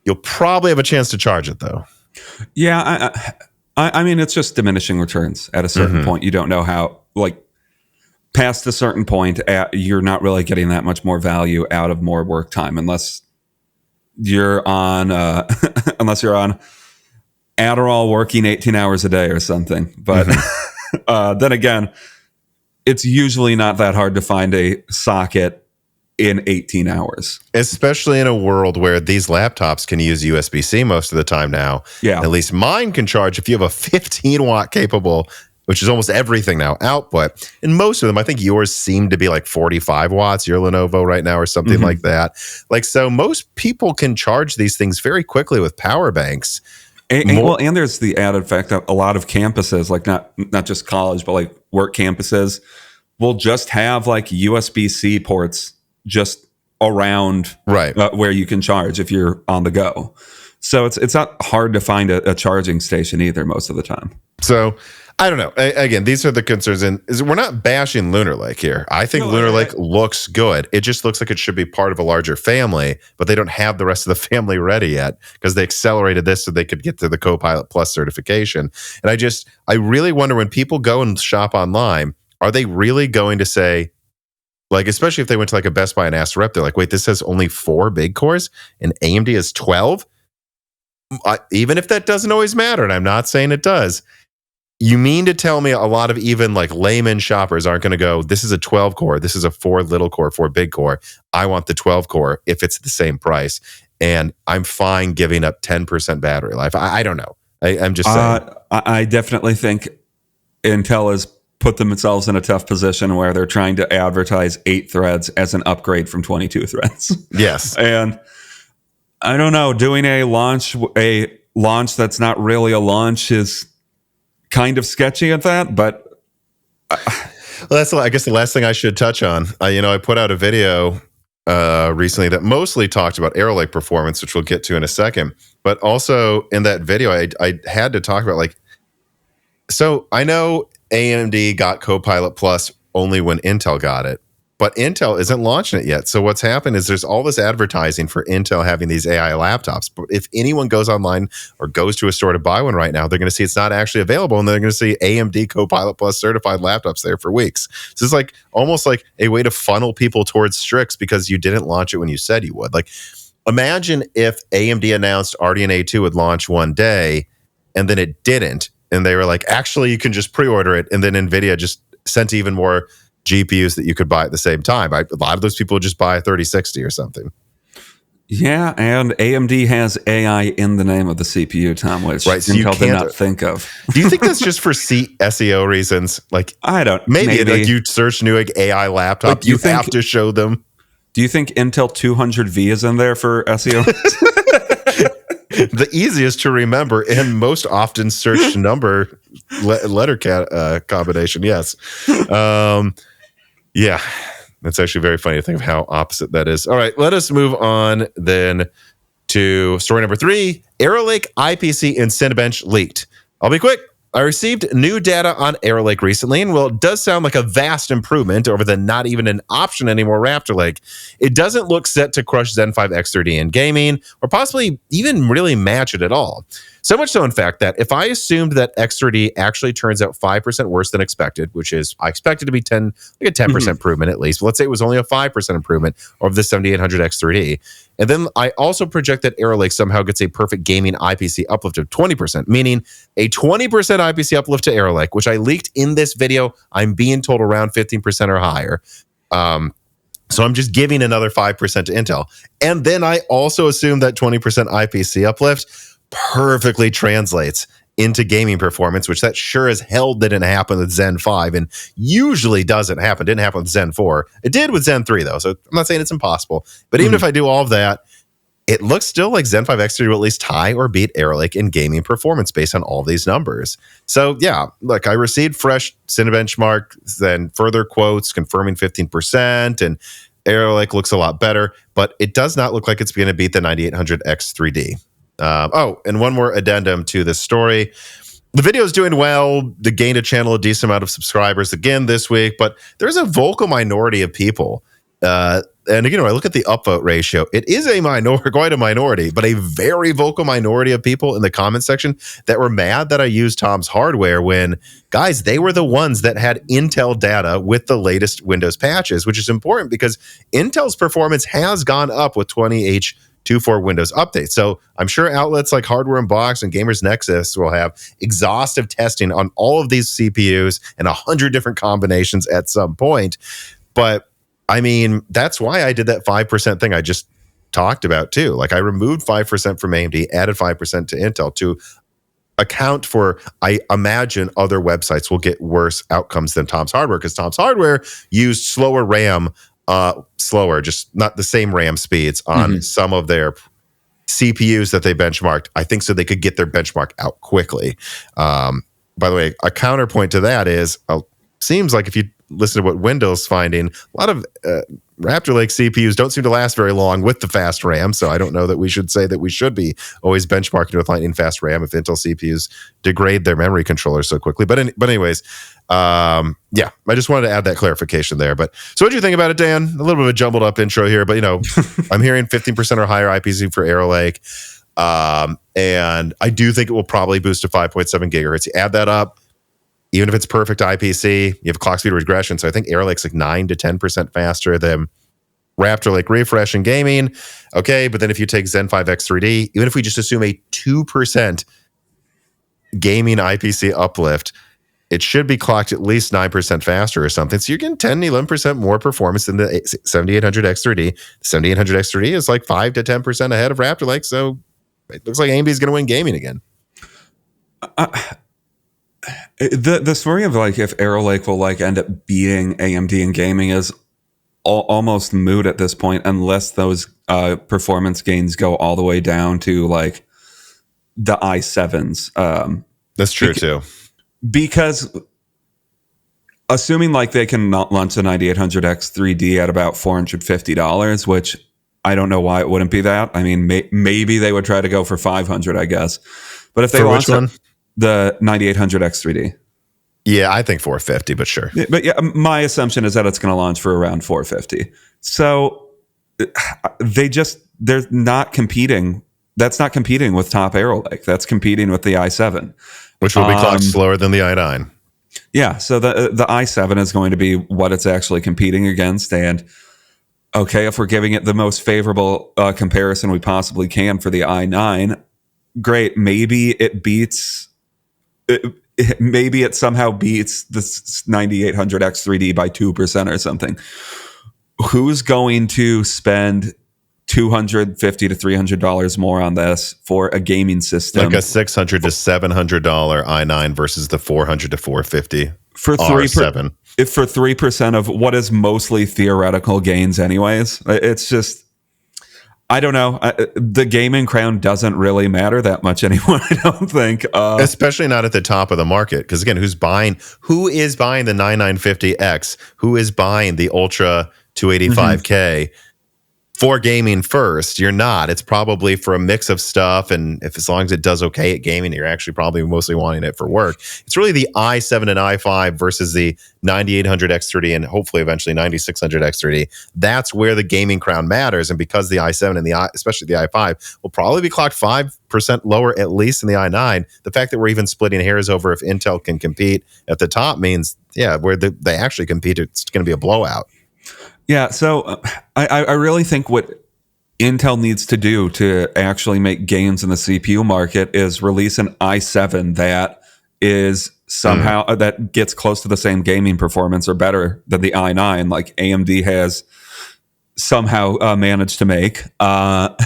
You'll probably have a chance to charge it though.
Yeah. I mean, it's just diminishing returns at a certain point. You don't know how, like, past a certain point, you're not really getting that much more value out of more work time unless you're on Adderall working 18 hours a day or something. But then again, it's usually not that hard to find a socket in 18 hours.
Especially in a world where these laptops can use USB-C most of the time now.
Yeah.
At least mine can charge if you have a 15 watt capable, which is almost everything now, output. And most of them, I think yours seem to be like 45 watts, your Lenovo right now or something like that. Like, so most people can charge these things very quickly with power banks.
And there's the added fact that a lot of campuses, like not just college, but like work campuses, will just have like USB-C ports just around where you can charge if you're on the go. So it's not hard to find a charging station either most of the time.
So I don't know. Again, these are the concerns. And we're not bashing Lunar Lake here. I think Lunar Lake looks good. It just looks like it should be part of a larger family, but they don't have the rest of the family ready yet because they accelerated this so they could get to the Copilot Plus certification. And I really wonder when people go and shop online, are they really going to say, like, especially if they went to like a Best Buy and asked a rep, they're like, wait, this has only 4 big cores and AMD has 12? Even if that doesn't always matter, and I'm not saying it does, you mean to tell me a lot of even like layman shoppers aren't going to go, this is a 12 core, this is a 4 little core, 4 big core. I want the 12 core if it's the same price. And I'm fine giving up 10% battery life. I don't know. I'm just saying.
I definitely think Intel has put themselves in a tough position where they're trying to advertise 8 threads as an upgrade from 22 threads.
Yes.
And I don't know, doing a launch that's not really a launch is kind of sketchy at that, but
Well, that's, I guess, the last thing I should touch on. I put out a video recently that mostly talked about Arrow Lake performance, which we'll get to in a second. But also in that video, I had to talk about, like, so I know AMD got Copilot Plus only when Intel got it, but Intel isn't launching it yet. So what's happened is there's all this advertising for Intel having these AI laptops. But if anyone goes online or goes to a store to buy one right now, they're going to see it's not actually available, and they're going to see AMD Copilot Plus certified laptops there for weeks. So it's like almost like a way to funnel people towards Strix because you didn't launch it when you said you would. Like, imagine if AMD announced RDNA 2 would launch one day and then it didn't. And they were like, actually, you can just pre-order it. And then NVIDIA just sent even more GPUs that you could buy at the same time. A lot of those people would just buy a 3060 or something.
Yeah, and AMD has AI in the name of the CPU, Tom, which
right, so
Intel did not think of.
Do you think that's just for SEO reasons? Like,
I don't.
Maybe. Like, you search new AI laptop, like, you have to show them.
Do you think Intel 200V is in there for SEO?
The easiest to remember and most often searched number letter combination. Yes. Yeah. That's actually very funny to think of how opposite that is. All right. Let us move on then to story number 3. Arrow Lake IPC and Cinebench leaked. I'll be quick. I received new data on Arrow Lake recently, and well, it does sound like a vast improvement over the not even an option anymore Raptor Lake. It doesn't look set to crush Zen 5 X3D in gaming, or possibly even really match it at all. So much so, in fact, that if I assumed that X3D actually turns out 5% worse than expected, which is, I expected to be 10% improvement at least, but let's say it was only a 5% improvement over the 7800 X3D. And then I also project that Arrow Lake somehow gets a perfect gaming IPC uplift of 20%, meaning a 20% IPC uplift to Arrow Lake, which I leaked in this video. I'm being told around 15% or higher. So I'm just giving another 5% to Intel. And then I also assume that 20% IPC uplift perfectly translates into gaming performance, which that sure as hell didn't happen with Zen 5 and usually doesn't happen. Didn't happen with Zen 4. It did with Zen 3, though, so I'm not saying it's impossible. But even if I do all of that, it looks still like Zen 5 X3 will at least tie or beat Arrow Lake in gaming performance based on all these numbers. So yeah, look, I received fresh Cinebenchmark, then further quotes confirming 15%, and Arrow Lake looks a lot better, but it does not look like it's going to beat the 9800 X3D. And one more addendum to this story. The video is doing well. They gained a channel a decent amount of subscribers again this week, but there's a vocal minority of people. And again, when I look at the upvote ratio, it is quite a minority, but a very vocal minority of people in the comment section that were mad that I used Tom's hardware when, guys, they were the ones that had Intel data with the latest Windows patches, which is important because Intel's performance has gone up with 20H24 Windows updates. So I'm sure outlets like Hardware Unboxed and Gamers Nexus will have exhaustive testing on all of these CPUs and 100 different combinations at some point. But I mean, that's why I did that 5% thing I just talked about too. Like, I removed 5% from AMD, added 5% to Intel to account for, I imagine other websites will get worse outcomes than Tom's Hardware, because Tom's Hardware used slower RAM, just not the same RAM speeds on some of their CPUs that they benchmarked, I think, so they could get their benchmark out quickly. By the way, a counterpoint to that is, seems like if you listen to what Windows finding, a lot of Raptor Lake CPUs don't seem to last very long with the fast RAM. So I don't know that we should say that we should be always benchmarking with lightning fast RAM if Intel CPUs degrade their memory controllers so quickly. But anyways, I just wanted to add that clarification there. But so what do you think about it, Dan? A little bit of a jumbled up intro here, but I'm hearing 15% or higher IPC for Arrow Lake. And I do think it will probably boost to 5.7 gigahertz. You add that up, even if it's perfect IPC, you have clock speed regression. So I think Arrow Lake's like 9 to 10% faster than Raptor Lake refresh in gaming. Okay, but then if you take Zen 5 X3D, even if we just assume a 2% gaming IPC uplift, it should be clocked at least 9% faster or something. So you're getting 10 to 11% more performance than the 7800 X3D. The 7800 X3D is like 5 to 10% ahead of Raptor Lake. So it looks like AMD is going to win gaming again.
The story of like if Arrow Lake will like end up beating AMD in gaming is almost moot at this point, unless those performance gains go all the way down to like the i7s.
That's true too.
Because assuming like they can not launch the 9800X 3D at about $450, which I don't know why it wouldn't be that. I mean, maybe they would try to go for 500, I guess. But if they launch the 9800X 3D.
Yeah, I think 450, but sure.
But yeah, my assumption is that it's going to launch for around 450. So they're not competing. That's not competing with top Arrow Lake. That's competing with the i7.
Which will be clocked slower than the i9.
Yeah, so the i7 is going to be what it's actually competing against. And okay, if we're giving it the most favorable comparison we possibly can for the i9, great. Maybe it beats... maybe it somehow beats the 9800X 3D by 2% or something. Who's going to spend $250 to $300 more on this for a gaming system?
Like a $600 to $700 i9 versus the $400 to $450
for
R7.
For 3% of what is mostly theoretical gains anyways. It's just... I don't know. The gaming crown doesn't really matter that much anymore, I don't think.
Especially not at the top of the market. Because again, who is buying the 9950X? Who is buying the Ultra 285K for gaming first? You're not. It's probably for a mix of stuff. And as long as it does okay at gaming, you're actually probably mostly wanting it for work. It's really the i7 and i5 versus the 9800X3D and hopefully eventually 9600X3D. That's where the gaming crown matters. And because the i7 and especially the i5 will probably be clocked 5% lower at least in the i9, the fact that we're even splitting hairs over if Intel can compete at the top means, where they actually compete, it's going to be a blowout.
Yeah, so I really think what Intel needs to do to actually make gains in the CPU market is release an i7 that is somehow that gets close to the same gaming performance or better than the i9, like AMD has somehow managed to make.
Like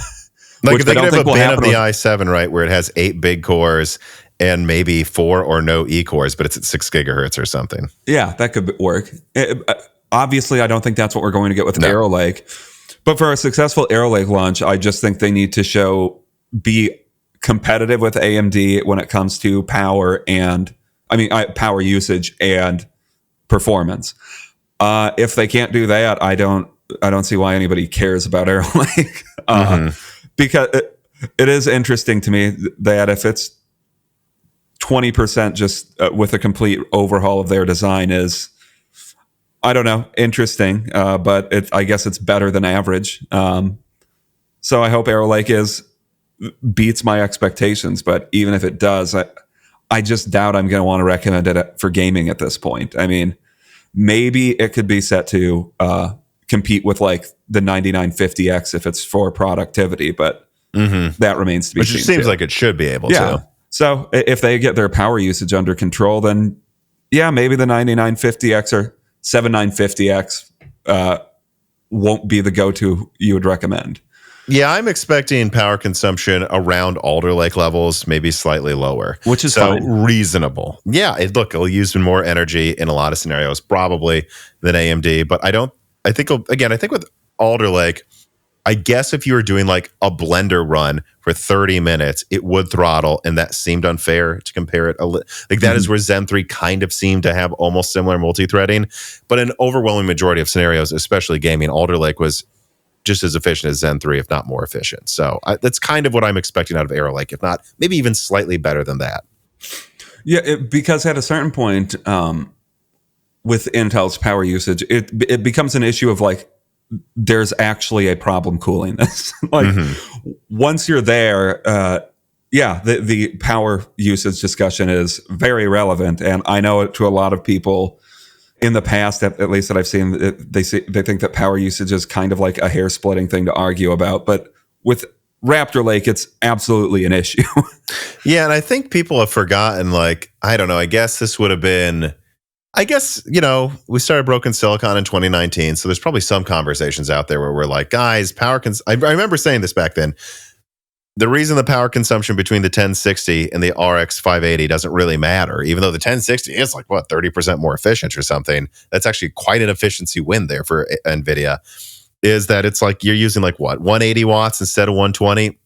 if they could have a bin of the i7, right, where it has 8 big cores and maybe 4 or no E cores, but it's at 6 gigahertz or something.
Yeah, that could work. Obviously, I don't think that's what we're going to get with Arrow Lake. But for a successful Arrow Lake launch, I just think they need to be competitive with AMD when it comes to power usage and performance. If they can't do that, I don't see why anybody cares about Arrow Lake. Because it is interesting to me that if it's 20% just with a complete overhaul of their design is, I don't know, interesting, but I guess it's better than average. So I hope Arrow Lake beats my expectations, but even if it does, I just doubt I'm going to want to recommend it for gaming at this point. I mean, maybe it could be set to compete with like the 9950X if it's for productivity, but that remains to be seen.
Which seems like it should be able to.
So if they get their power usage under control, then maybe the 9950X or 7950X won't be the go-to you would recommend.
Yeah, I'm expecting power consumption around Alder Lake levels, maybe slightly lower.
Which is
so
fine.
Reasonable. Yeah, it'll use more energy in a lot of scenarios, probably than AMD. But I think with Alder Lake, I guess if you were doing like a blender run for 30 minutes, it would throttle, and that seemed unfair to compare it. That is where Zen 3 kind of seemed to have almost similar multi-threading. But in an overwhelming majority of scenarios, especially gaming, Alder Lake was just as efficient as Zen 3, if not more efficient. So that's kind of what I'm expecting out of Arrow Lake, if not maybe even slightly better than that.
Yeah, because at a certain point with Intel's power usage, it becomes an issue of like, there's actually a problem cooling this. Once you're there, the power usage discussion is very relevant. And I know to a lot of people in the past, at least that I've seen, they think that power usage is kind of like a hair splitting thing to argue about. But with Raptor Lake, it's absolutely an issue.
Yeah. And I think people have forgotten, I don't know, I guess this would have been, we started Broken Silicon in 2019, so there's probably some conversations out there where we're like, guys, I remember saying this back then. the reason the power consumption between the 1060 and the RX 580 doesn't really matter, even though the 1060 is like, 30% more efficient or something. That's actually quite an efficiency win there for Nvidia, is that it's like you're using 180 watts instead of 120.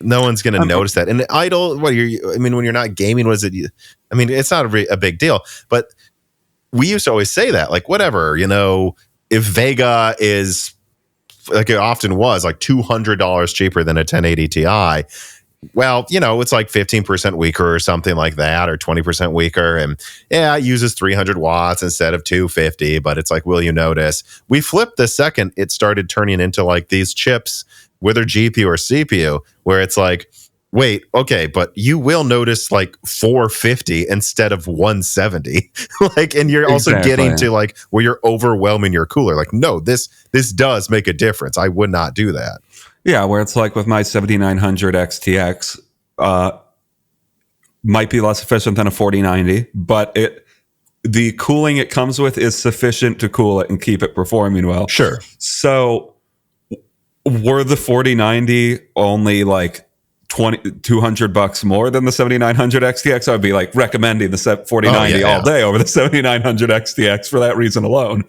No one's going to notice that. And idle, when you're not gaming, what is it? I mean, it's not a big deal, but we used to always say that, whatever, if Vega is, like it often was, like $200 cheaper than a 1080 Ti, well, it's like 15% weaker or something like that, or 20% weaker. And yeah, it uses 300 watts instead of 250, but it's like, will you notice? We flipped the second it started turning into like these chips, whether GPU or CPU, where it's like, wait, okay, but you will notice like 450 instead of 170. And you're also getting to like where you're overwhelming your cooler. Like, no, this does make a difference. I would not do that.
Yeah, where it's like with my 7900 XTX, might be less efficient than a 4090, but the cooling it comes with is sufficient to cool it and keep it performing well.
Sure.
So were the 4090 only like $200 more than the 7900 XTX, I would be like recommending the 4090 all day over the 7900 XTX for that reason alone.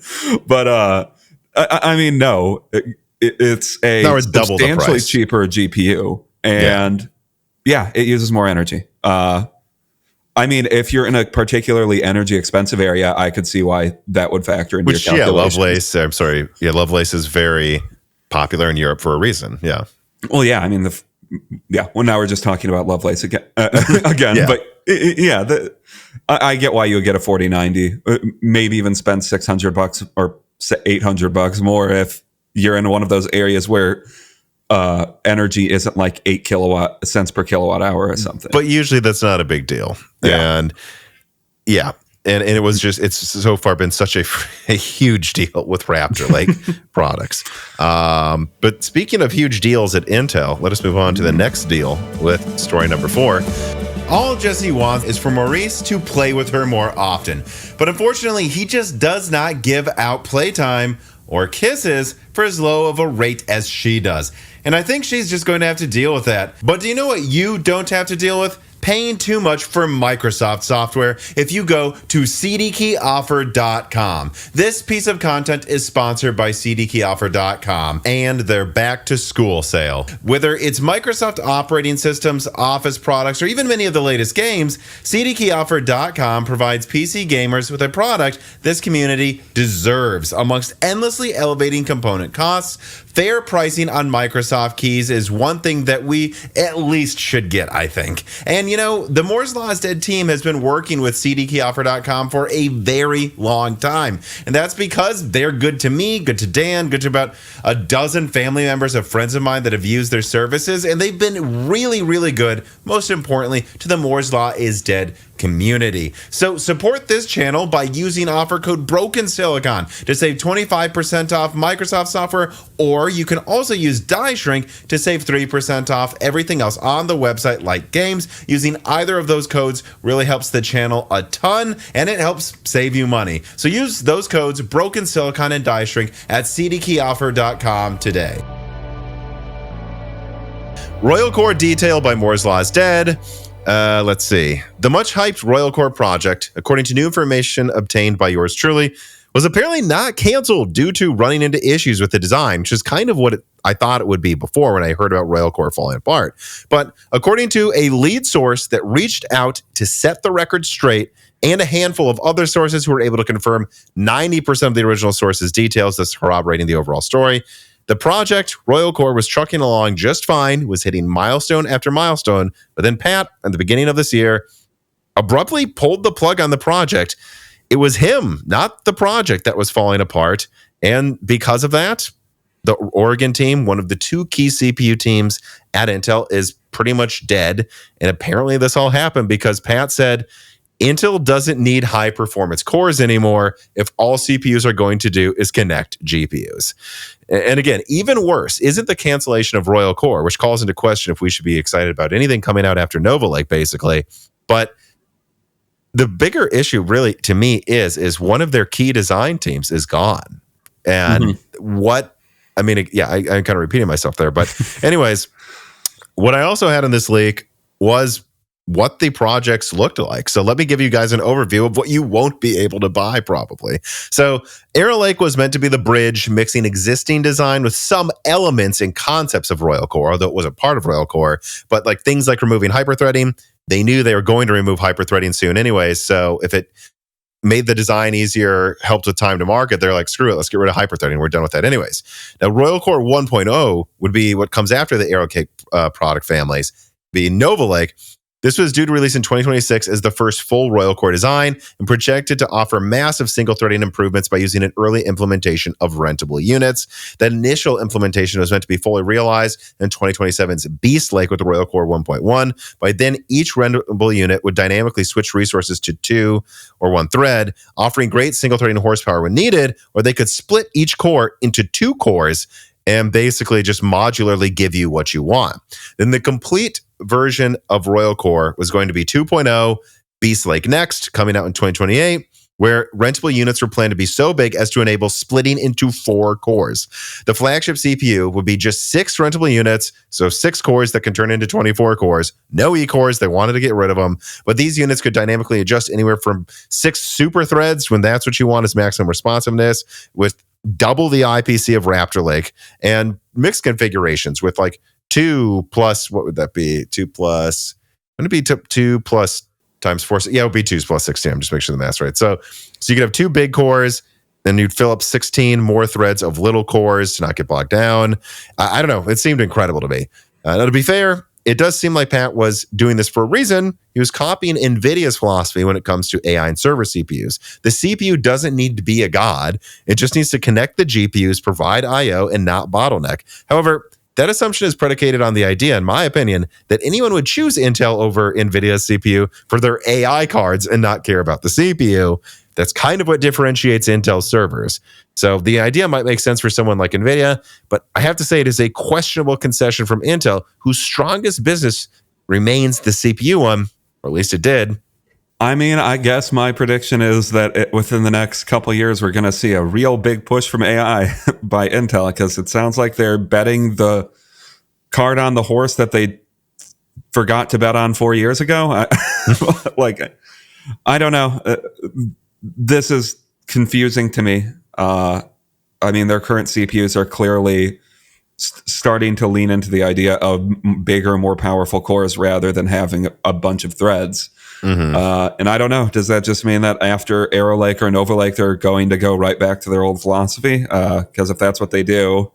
But I mean, no, it's a substantially cheaper GPU, and it uses more energy. I mean, if you're in a particularly energy expensive area, I could see why that would factor into your calculations.
Lovelace is very popular in Europe for a reason. Yeah.
Well, yeah. I mean, well, now we're just talking about Lovelace again. But I get why you would get a 4090. Maybe even spend $600 or $800 more if you're in one of those areas where energy isn't like 8 cents per kilowatt hour or something.
But usually that's not a big deal. And and it was just, it's so far been such a huge deal with Raptor Lake products. But speaking of huge deals at Intel, let us move on to the next deal with story number 4. All Jessie wants is for Maurice to play with her more often. But unfortunately, he just does not give out playtime or kisses for as low of a rate as she does. And I think she's just going to have to deal with that. But do you know what you don't have to deal with? Paying too much for Microsoft software if you go to CDkeyoffer.com. This piece of content is sponsored by CDkeyoffer.com and their back to school sale. Whether it's Microsoft operating systems, Office products, or even many of the latest games, CDkeyoffer.com provides PC gamers with a product this community deserves. Amongst endlessly elevating component costs, fair pricing on Microsoft keys is one thing that we at least should get, I think. And the Moore's Law is Dead team has been working with CDkeyoffer.com for a very long time. And that's because they're good to me, good to Dan, good to about a dozen family members of friends of mine that have used their services. And they've been really, really good, most importantly, to the Moore's Law is Dead community. So support this channel by using offer code BrokenSilicon to save 25% off Microsoft software, or you can also use Die Shrink to save 3% off everything else on the website like games. Using either of those codes really helps the channel a ton, and it helps save you money. So use those codes BrokenSilicon and Die Shrink at CDkeyoffer.com today. Royal Core detail by Moore's Law is Dead. Let's see. The much hyped Royal Core project, according to new information obtained by yours truly, was apparently not canceled due to running into issues with the design, which is kind of what I thought it would be before when I heard about Royal Core falling apart. But according to a lead source that reached out to set the record straight, and a handful of other sources who were able to confirm 90% of the original source's details, thus corroborating the overall story, the project, Royal Core, was trucking along just fine, was hitting milestone after milestone, but then Pat, at the beginning of this year, abruptly pulled the plug on the project. It was him, not the project, that was falling apart. And because of that, the Oregon team, one of the two key CPU teams at Intel, is pretty much dead. And apparently this all happened because Pat said, Intel doesn't need high performance cores anymore if all CPUs are going to do is connect GPUs. And again, even worse isn't the cancellation of Royal Core, which calls into question if we should be excited about anything coming out after Nova Lake, basically. But the bigger issue really to me is one of their key design teams is gone. And what I mean, yeah, I'm kind of repeating myself there. But anyways, what I also had in this leak was what the projects looked like. So let me give you guys an overview of what you won't be able to buy probably. So Arrow Lake was meant to be the bridge mixing existing design with some elements and concepts of Royal Core, although it wasn't part of Royal Core, but like things like removing hyperthreading. They knew they were going to remove hyperthreading soon anyways. So if it made the design easier, helped with time to market, they're like, screw it, let's get rid of hyperthreading. We're done with that anyways. Now, Royal Core 1.0 would be what comes after the Arrow Lake product families, be Nova Lake. This was due to release in 2026 as the first full Royal Core design and projected to offer massive single-threading improvements by using an early implementation of rentable units. The initial implementation was meant to be fully realized in 2027's Beast Lake with the Royal Core 1.1. By then, each rentable unit would dynamically switch resources to 2 or 1 thread, offering great single-threading horsepower when needed, or they could split each core into 2 cores and basically just modularly give you what you want. Then the complete version of Royal Core was going to be 2.0, Beast Lake next, coming out in 2028, where rentable units were planned to be so big as to enable splitting into 4 cores. The flagship CPU would be just 6 rentable units, so 6 cores that can turn into 24 cores. No E-cores, they wanted to get rid of them, but these units could dynamically adjust anywhere from 6 super threads, when that's what you want as maximum responsiveness, with double the IPC of Raptor Lake, and mixed configurations with like 2 plus, what would that be? 2 plus, wouldn't it be 2 plus times 4? Yeah, it would be 2 plus 16. I'm just making sure the math's right. So you could have 2 big cores, then you'd fill up 16 more threads of little cores to not get bogged down. I don't know. It seemed incredible to me. Now, to be fair, it does seem like Pat was doing this for a reason. He was copying Nvidia's philosophy when it comes to AI and server CPUs. The CPU doesn't need to be a god. It just needs to connect the GPUs, provide I/O, and not bottleneck. However, that assumption is predicated on the idea, in my opinion, that anyone would choose Intel over Nvidia's CPU for their AI cards and not care about the CPU. That's kind of what differentiates Intel servers. So the idea might make sense for someone like Nvidia, but I have to say it is a questionable concession from Intel, whose strongest business remains the CPU one, or at least it did.
I mean, I guess my prediction is that within the next couple of years, we're going to see a real big push from AI by Intel, because it sounds like they're betting the card on the horse that they forgot to bet on 4 years ago. I don't know. This is confusing to me. I mean, their current CPUs are clearly starting to lean into the idea of bigger, more powerful cores rather than having a bunch of threads. Mm-hmm. And I don't know. Does that just mean that after Arrow Lake or Nova Lake, they're going to go right back to their old philosophy? Because if that's what they do,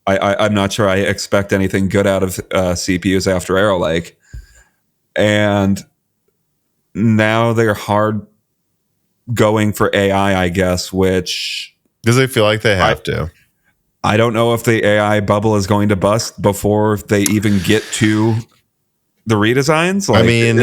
I'm not sure I expect anything good out of CPUs after Arrow Lake. And now they're hard going for AI, I guess, which...
Because they feel like they have to.
I don't know if the AI bubble is going to bust before they even get to the redesigns.
Like, I mean,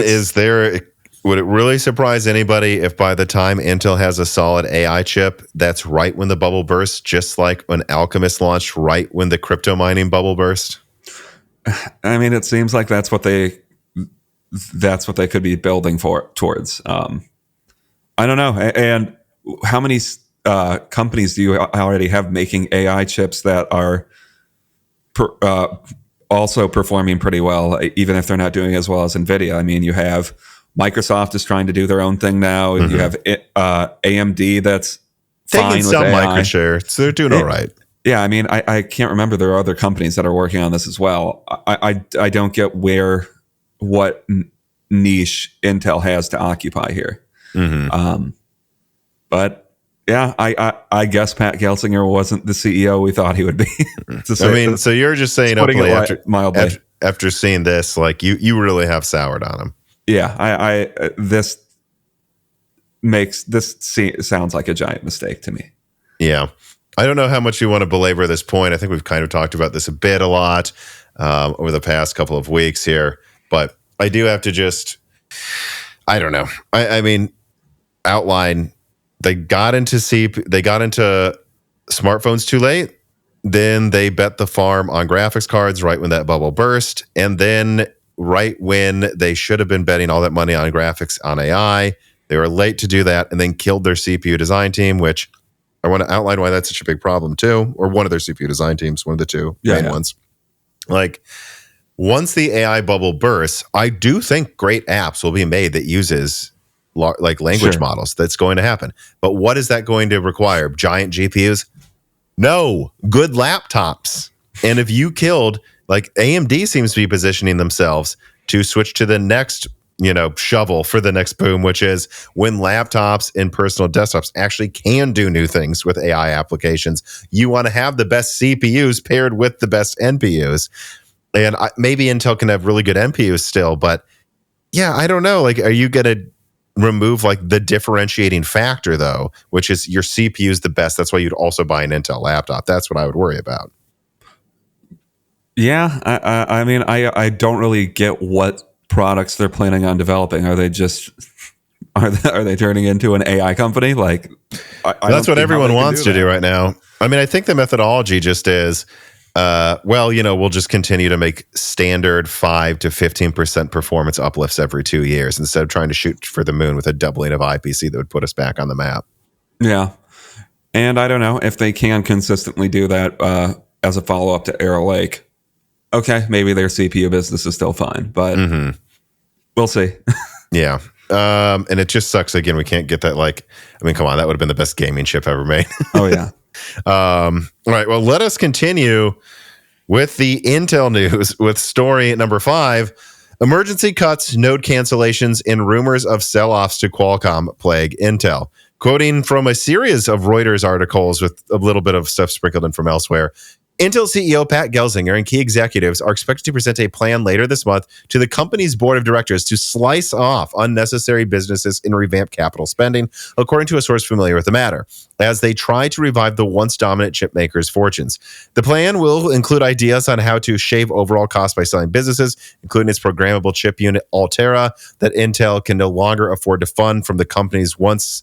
would it really surprise anybody if by the time Intel has a solid AI chip, that's right when the bubble bursts, just like when Alchemist launched right when the crypto mining bubble burst?
I mean, it seems like that's what they could be building towards. I don't know. And how many companies do you already have making AI chips that are also performing pretty well, even if they're not doing as well as Nvidia? I mean, you have Microsoft is trying to do their own thing now. Mm-hmm. You have AMD that's fine with some AI.
Micro share, so they're doing all right.
Yeah, I mean, I can't remember. There are other companies that are working on this as well. I don't get what niche Intel has to occupy here. Mm-hmm. But yeah, I guess Pat Gelsinger wasn't the CEO we thought he would be.
I mean, so you're just saying openly after seeing this, like you really have soured on him.
Yeah, this sounds like a giant mistake to me.
Yeah, I don't know how much you want to belabor this point. I think we've kind of talked about this a lot over the past couple of weeks here, but I do have to just, I don't know. I mean, outline. They got into smartphones too late. Then they bet the farm on graphics cards right when that bubble burst. And then right when they should have been betting all that money on graphics on AI, they were late to do that and then killed their CPU design team, which I want to outline why that's such a big problem too, or one of their CPU design teams, one of the two main ones. Like, once the AI bubble bursts, I do think great apps will be made that uses like language models. That's going to happen. But what is that going to require? Giant GPUs? No, good laptops. And if you killed, like AMD seems to be positioning themselves to switch to the next, shovel for the next boom, which is when laptops and personal desktops actually can do new things with AI applications. You want to have the best CPUs paired with the best NPUs. And maybe Intel can have really good NPUs still, but yeah, I don't know. Like, are you going to remove like the differentiating factor though, which is your CPU is the best? That's why you'd also buy an Intel laptop. That's what I would worry about.
Yeah, I mean, I don't really get what products they're planning on developing. Are they just are they turning into an AI company? Like,
that's what everyone wants to do right now. I mean, I think the methodology just is. We'll just continue to make standard 5 to 15% performance uplifts every 2 years instead of trying to shoot for the moon with a doubling of IPC that would put us back on the map.
Yeah. And I don't know if they can consistently do that as a follow-up to Arrow Lake. Okay, maybe their CPU business is still fine, but we'll see.
Yeah. And it just sucks. Again, we can't get that. Like, I mean, come on, that would have been the best gaming chip ever made.
Oh, yeah.
All right. Well, let us continue with the Intel news with story number 5. Emergency cuts, node cancellations, and rumors of sell-offs to Qualcomm plague Intel. Quoting from a series of Reuters articles with a little bit of stuff sprinkled in from elsewhere, Intel CEO Pat Gelsinger and key executives are expected to present a plan later this month to the company's board of directors to slice off unnecessary businesses and revamp capital spending, according to a source familiar with the matter, as they try to revive the once dominant chip makers' fortunes. The plan will include ideas on how to shave overall costs by selling businesses, including its programmable chip unit Altera, that Intel can no longer afford to fund from the company's once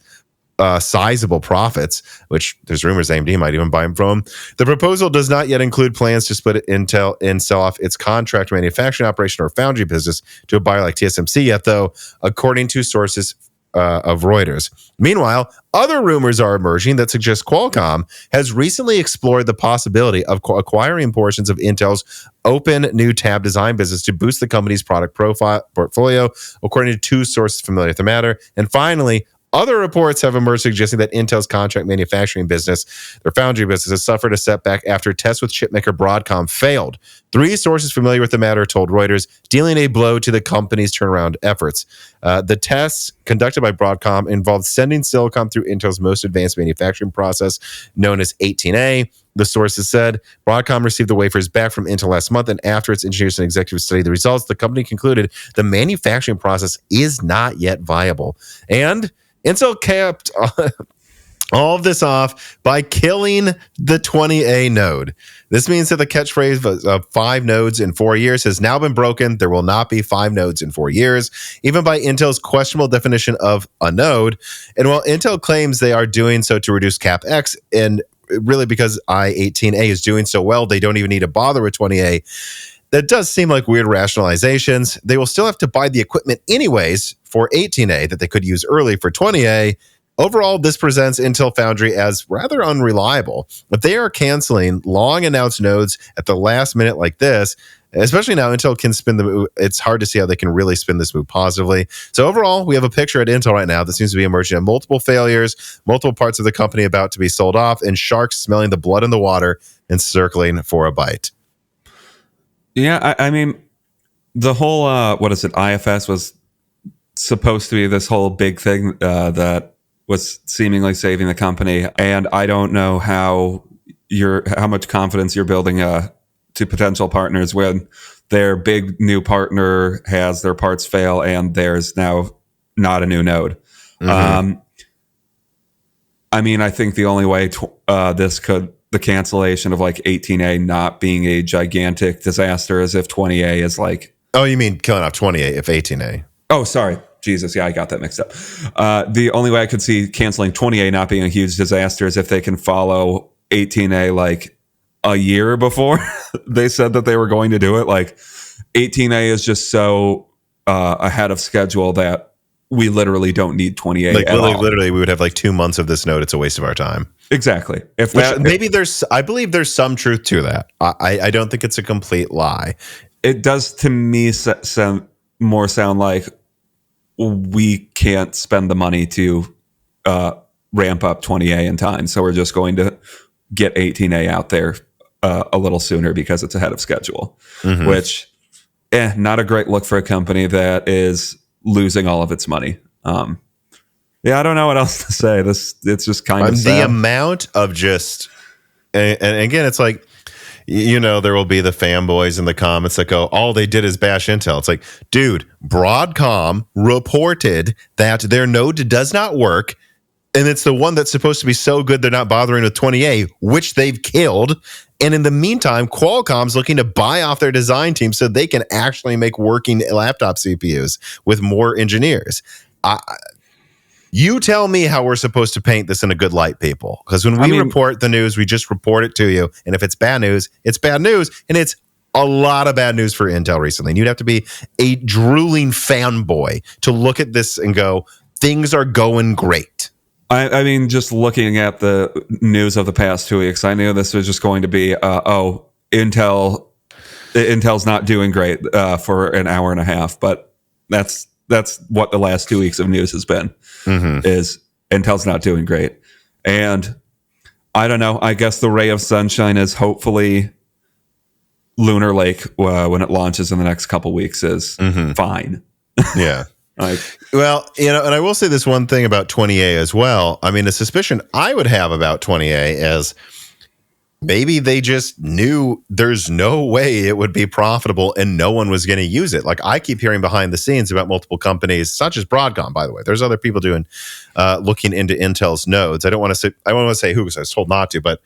sizable profits, which there's rumors AMD might even buy them from. The proposal does not yet include plans to split Intel and sell off its contract manufacturing operation or foundry business to a buyer like TSMC yet, though, according to sources of Reuters. Meanwhile, other rumors are emerging that suggest Qualcomm has recently explored the possibility of acquiring portions of Intel's open new tab design business to boost the company's product portfolio, according to two sources familiar with the matter. And finally, other reports have emerged suggesting that Intel's contract manufacturing business, their foundry business, has suffered a setback after tests with chipmaker Broadcom failed. 3 sources familiar with the matter told Reuters, dealing a blow to the company's turnaround efforts. The tests conducted by Broadcom involved sending silicon through Intel's most advanced manufacturing process, known as 18A. The sources said Broadcom received the wafers back from Intel last month, and after its engineers and executives studied the results, the company concluded the manufacturing process is not yet viable. And Intel capped all of this off by killing the 20A node. This means that the catchphrase of 5 nodes in 4 years has now been broken. There will not be 5 nodes in 4 years, even by Intel's questionable definition of a node. And while Intel claims they are doing so to reduce CapEx, and really because i18A is doing so well, they don't even need to bother with 20A, that does seem like weird rationalizations. They will still have to buy the equipment anyways for 18A that they could use early for 20A. Overall, this presents Intel Foundry as rather unreliable. If they are canceling long-announced nodes at the last minute like this, especially now Intel can spin the move, it's hard to see how they can really spin this move positively. So overall, we have a picture at Intel right now that seems to be emerging of multiple failures, multiple parts of the company about to be sold off, and sharks smelling the blood in the water and circling for a bite.
Yeah, I mean, the whole, IFS was supposed to be this whole big thing that was seemingly saving the company. And I don't know how much confidence you're building to potential partners when their big new partner has their parts fail and there's now not a new node. Mm-hmm. I mean, I think the only way the cancellation of like 18A not being a gigantic disaster is if 20A is like...
Oh, you mean killing off 20A if 18A?
Oh, sorry. Jesus. Yeah, I got that mixed up. The only way I could see canceling 20A not being a huge disaster is if they can follow 18A like a year before they said that they were going to do it. Like 18A is just so ahead of schedule that we literally don't need 20A
Like
at all.
literally, we would have like 2 months of this node. It's a waste of our time.
Exactly.
I believe there's some truth to that. I don't think it's a complete lie.
It does to me sound like we can't spend the money to ramp up 20A in time. So we're just going to get 18A out there a little sooner because it's ahead of schedule, which not a great look for a company that is losing all of its money. Yeah, I don't know what else to say. It's just kind of sad.
The amount of just, and again, it's like, there will be the fanboys in the comments that go, all they did is bash Intel. It's like, dude, Broadcom reported that their node does not work, and it's the one that's supposed to be so good they're not bothering with 20A, which they've killed. And in the meantime, Qualcomm's looking to buy off their design team so they can actually make working laptop CPUs with more engineers. You tell me how we're supposed to paint this in a good light, people. Because when we report the news, we just report it to you. And if it's bad news, it's bad news. And it's a lot of bad news for Intel recently. And you'd have to be a drooling fanboy to look at this and go, things are going great.
I mean, just looking at the news of the past 2 weeks, I knew this was just going to be, Intel's not doing great for an hour and a half. But that's what the last 2 weeks of news has been, is Intel's not doing great. And I don't know, I guess the ray of sunshine is hopefully Lunar Lake, when it launches in the next couple weeks, is fine.
Yeah.
Well,
and I will say this one thing about 20A as well. I mean, the suspicion I would have about 20A is maybe they just knew there's no way it would be profitable and no one was going to use it. Like, I keep hearing behind the scenes about multiple companies, such as Broadcom, by the way. There's other people doing looking into Intel's nodes. I don't want to say who, because I was told not to, but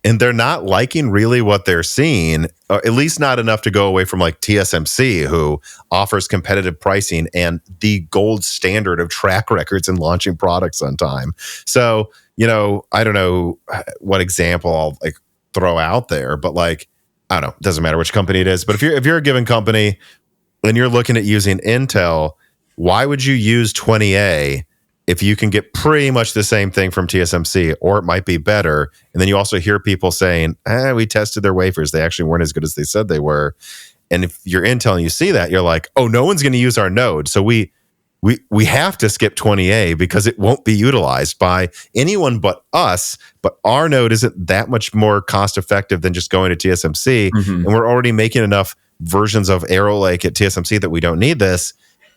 and they're not liking really what they're seeing, or at least not enough to go away from like TSMC, who offers competitive pricing and the gold standard of track records in launching products on time. So, I don't know what example I'll like throw out there, but like, I don't know, it doesn't matter which company it is. But if you're a given company and you're looking at using Intel, why would you use 20A if you can get pretty much the same thing from TSMC, or it might be better? And then you also hear people saying, we tested their wafers. They actually weren't as good as they said they were. And if you're Intel and you see that, you're like, oh, no one's going to use our node. So we have to skip 20A because it won't be utilized by anyone but us. But our node isn't that much more cost effective than just going to TSMC. And we're already making enough versions of Arrow Lake at TSMC that we don't need this.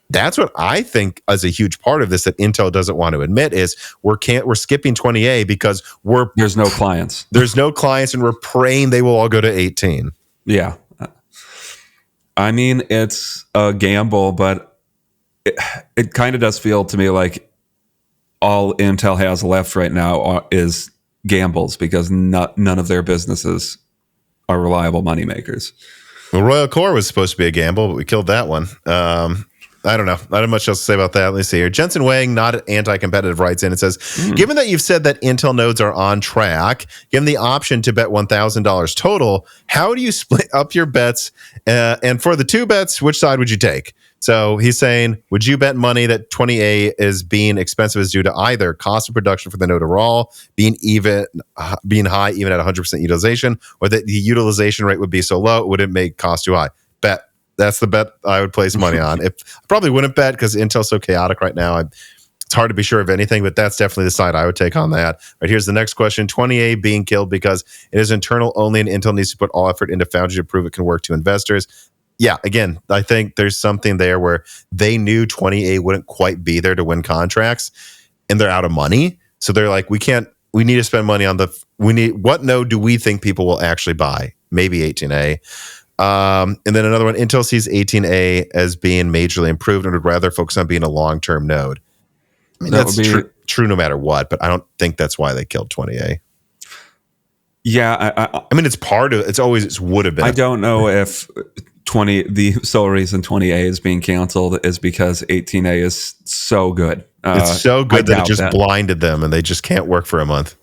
That's what I think is a huge part of this that Intel doesn't want to admit, is we're skipping 20A because
there's no clients.
There's no clients, and we're praying they will all go to 18.
Yeah. I mean, it's a gamble, but it kind of does feel to me like all Intel has left right now is gambles, because none of their businesses are reliable moneymakers.
Well, Royal Core was supposed to be a gamble, but we killed that one. I don't know. Not much else to say about that. Let's see here. Jensen Wang, not anti-competitive, writes in. It says, given that you've said that Intel nodes are on track, given the option to bet $1,000 total, how do you split up your bets? And for the two bets, which side would you take? So he's saying, would you bet money that 20A is being expensive is due to either cost of production for the node overall being high even at 100% utilization, or that the utilization rate would be so low it wouldn't make cost too high? Bet. That's the bet I would place money on. I probably wouldn't bet because Intel's so chaotic right now. It's hard to be sure of anything, but that's definitely the side I would take on that. Right, here's the next question. 20A being killed because it is internal only, and Intel needs to put all effort into Foundry to prove it can work to investors. Yeah, again, I think there's something there where they knew 20A wouldn't quite be there to win contracts, and they're out of money. So they're like, we need to spend money on what node do we think people will actually buy? Maybe 18A. And then another one, Intel sees 18A as being majorly improved and would rather focus on being a long-term node. I mean, that's true no matter what, but I don't think that's why they killed 20A.
Yeah.
I mean, it would have been.
I don't know if the sole reason 20A is being canceled is because 18A is so good.
It's so good that it just blinded them and they just can't work for a month.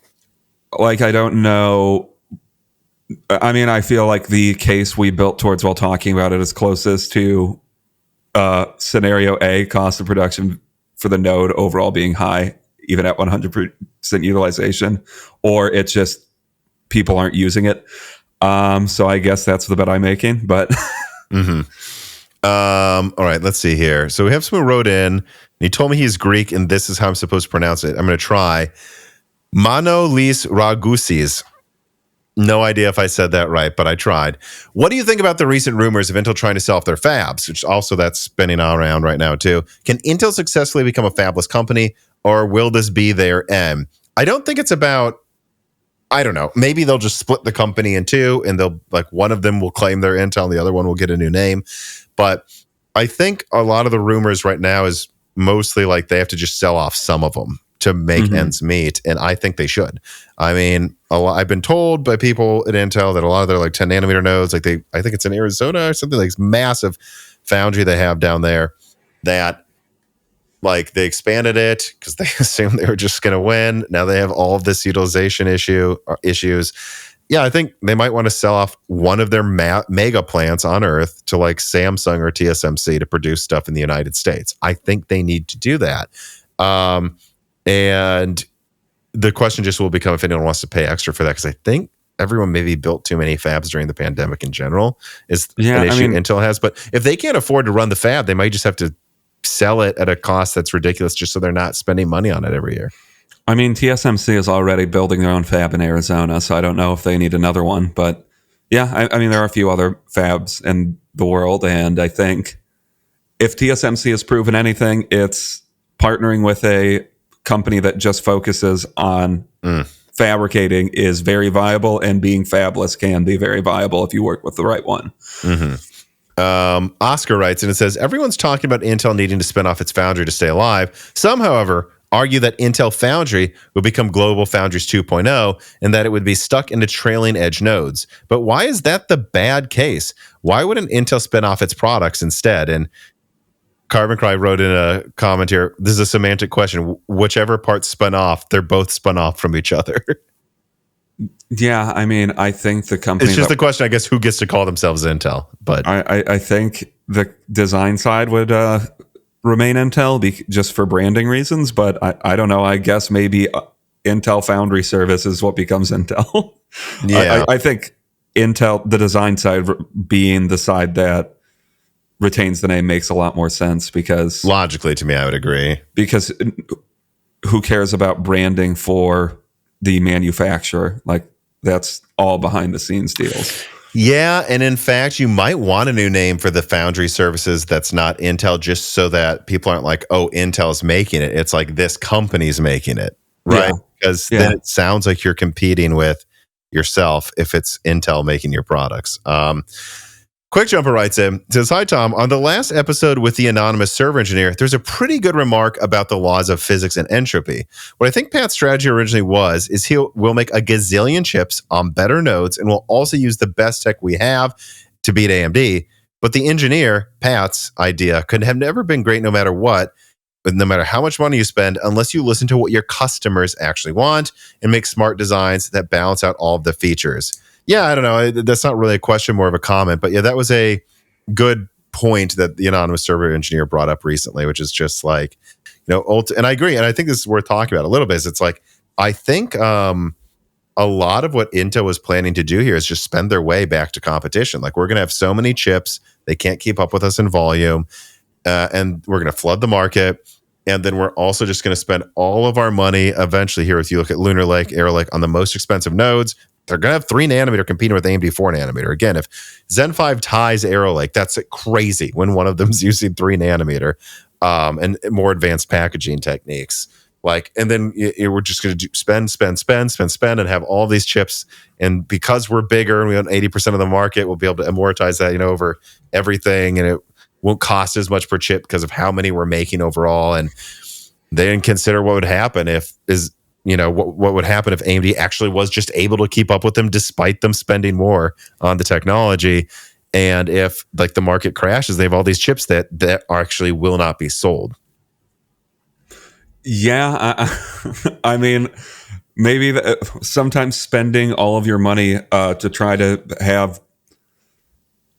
Like, I don't know. I mean, I feel like the case we built towards while talking about it is closest to scenario A, cost of production for the node overall being high, even at 100% utilization, or it's just people aren't using it. So I guess that's the bet I'm making. But
all right, let's see here. So we have someone who wrote in, and he told me he's Greek, and this is how I'm supposed to pronounce it. I'm going to try. Manolis Ragusis. No idea if I said that right, but I tried. What do you think about the recent rumors of Intel trying to sell off their fabs, which also that's spinning around right now too? Can Intel successfully become a fabless company, or will this be their end? I don't think it's about, I don't know, maybe they'll just split the company in two, and they'll, like, one of them will claim they're Intel and the other one will get a new name. But I think a lot of the rumors right now is mostly like they have to just sell off some of them to make ends meet, and I think they should. I mean, I've been told by people at Intel that a lot of their like 10 nanometer nodes, like I think it's in Arizona or something, like massive foundry they have down there, that like they expanded it because they assumed they were just going to win. Now they have all of this utilization issues. Yeah, I think they might want to sell off one of their mega plants on Earth to like Samsung or TSMC to produce stuff in the United States. I think they need to do that. And the question just will become if anyone wants to pay extra for that, because I think everyone maybe built too many fabs during the pandemic in general is an issue Intel has. But if they can't afford to run the fab, they might just have to sell it at a cost that's ridiculous just so they're not spending money on it every year.
I mean, TSMC is already building their own fab in Arizona, so I don't know if they need another one. But yeah, I mean, there are a few other fabs in the world, and I think if TSMC has proven anything, it's partnering with a company that just focuses on fabricating is very viable, and being fabless can be very viable if you work with the right one.
Oscar writes, and it says, everyone's talking about Intel needing to spin off its foundry to stay alive. Some, however, argue that Intel Foundry would become Global Foundries 2.0 and that it would be stuck into trailing edge nodes. But why is that the bad case? Why wouldn't Intel spin off its products instead? And Carbon Cry wrote in a comment here, this is a semantic question. Whichever part's spun off, they're both spun off from each other.
Yeah, I mean, I think the company...
It's just the question, I guess, who gets to call themselves Intel? But
I think the design side would remain Intel just for branding reasons, but I don't know. I guess maybe Intel Foundry Service is what becomes Intel.
Yeah.
I think Intel, the design side being the side that retains the name, makes a lot more sense, because...
Logically, to me, I would agree.
Because who cares about branding for the manufacturer? Like, that's all behind the scenes deals.
Yeah, and in fact, you might want a new name for the foundry services that's not Intel, just so that people aren't like, oh, Intel's making it. It's like this company's making it, right? Because then it sounds like you're competing with yourself if it's Intel making your products. Quick Jumper writes in, says, hi, Tom. On the last episode with the anonymous server engineer, there's a pretty good remark about the laws of physics and entropy. What I think Pat's strategy originally is will make a gazillion chips on better nodes and will also use the best tech we have to beat AMD. But the engineer, Pat's idea, could have never been great no matter what, no matter how much money you spend, unless you listen to what your customers actually want and make smart designs that balance out all of the features. Yeah, I don't know. That's not really a question, more of a comment. But yeah, that was a good point that the anonymous server engineer brought up recently, which is just like, and I agree. And I think this is worth talking about a little bit. Is it's like, I think a lot of what Intel was planning to do here is just spend their way back to competition. Like, we're going to have so many chips, they can't keep up with us in volume. And we're going to flood the market. And then we're also just going to spend all of our money eventually here. If you look at Lunar Lake, Arrow Lake, on the most expensive nodes, they're going to have 3 nanometer competing with AMD 4 nanometer. Again, if Zen 5 ties Arrow Lake, that's crazy when one of them's using 3 nanometer and more advanced packaging techniques. Like, and then we're just going to spend and have all these chips. And because we're bigger and we own 80% of the market, we'll be able to amortize that, over everything. And it won't cost as much per chip because of how many we're making overall. And they didn't consider what would happen what would happen if AMD actually was just able to keep up with them despite them spending more on the technology. And if like the market crashes, they have all these chips that actually will not be sold.
Yeah, I mean, maybe sometimes spending all of your money to try to have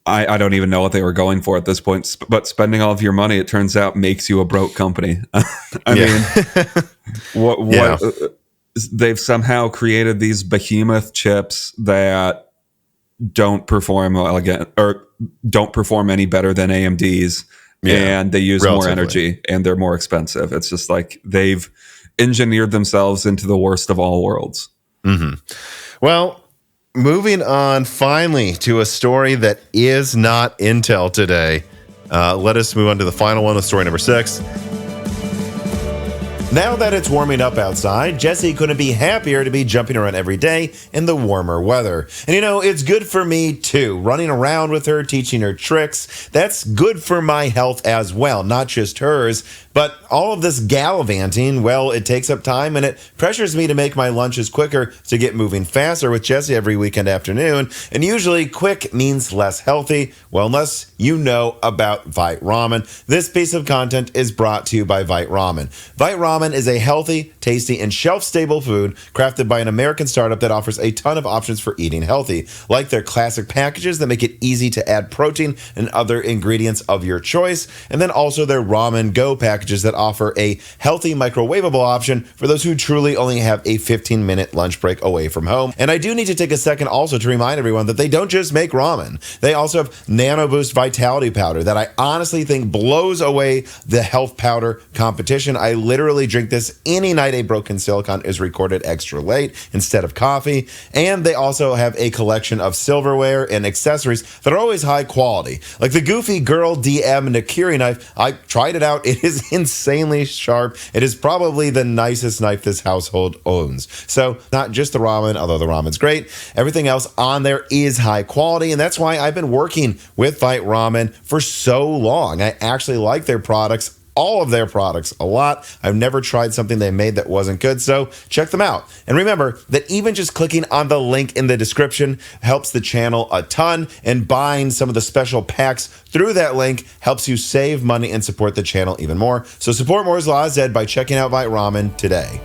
I don't even know what they were going for at this point, but spending all of your money, it turns out, makes you a broke company. I mean, what they've somehow created these behemoth chips that don't perform well again, or don't perform any better than AMD's, and they use more energy and they're more expensive. It's just like they've engineered themselves into the worst of all worlds.
Mm-hmm. Well, moving on finally to a story that is not Intel today. Let us move on to the final one with story number 6. Now that it's warming up outside, Jessie couldn't be happier to be jumping around every day in the warmer weather. And it's good for me too. Running around with her, teaching her tricks, that's good for my health as well, not just hers. But all of this gallivanting, well, it takes up time and it pressures me to make my lunches quicker to get moving faster with Jessie every weekend afternoon. And usually quick means less healthy. Well, unless you know about Vite Ramen. This piece of content is brought to you by Vite Ramen. Vite Ramen is a healthy, tasty, and shelf-stable food crafted by an American startup that offers a ton of options for eating healthy, like their classic packages that make it easy to add protein and other ingredients of your choice, and then also their Ramen Go packages that offer a healthy microwavable option for those who truly only have a 15-minute lunch break away from home. And I do need to take a second also to remind everyone that they don't just make ramen. They also have Nano Boost Vitality Powder that I honestly think blows away the health powder competition. I literally drink this any night a broken silicon is recorded extra late instead of coffee. And they also have a collection of silverware and accessories that are always high quality. Like the Goofy Girl DM Nakiri knife, I tried it out. It is insanely sharp. It is probably the nicest knife this household owns. So not just the ramen, although the ramen's great. Everything else on there is high quality, and that's why I've been working with Vite Ramen for so long. I actually like their products, all of their products, a lot. I've never tried something they made that wasn't good, so check them out. And remember that even just clicking on the link in the description helps the channel a ton, and buying some of the special packs through that link helps you save money and support the channel even more. So support Moore's Law Z by checking out Vite Ramen today.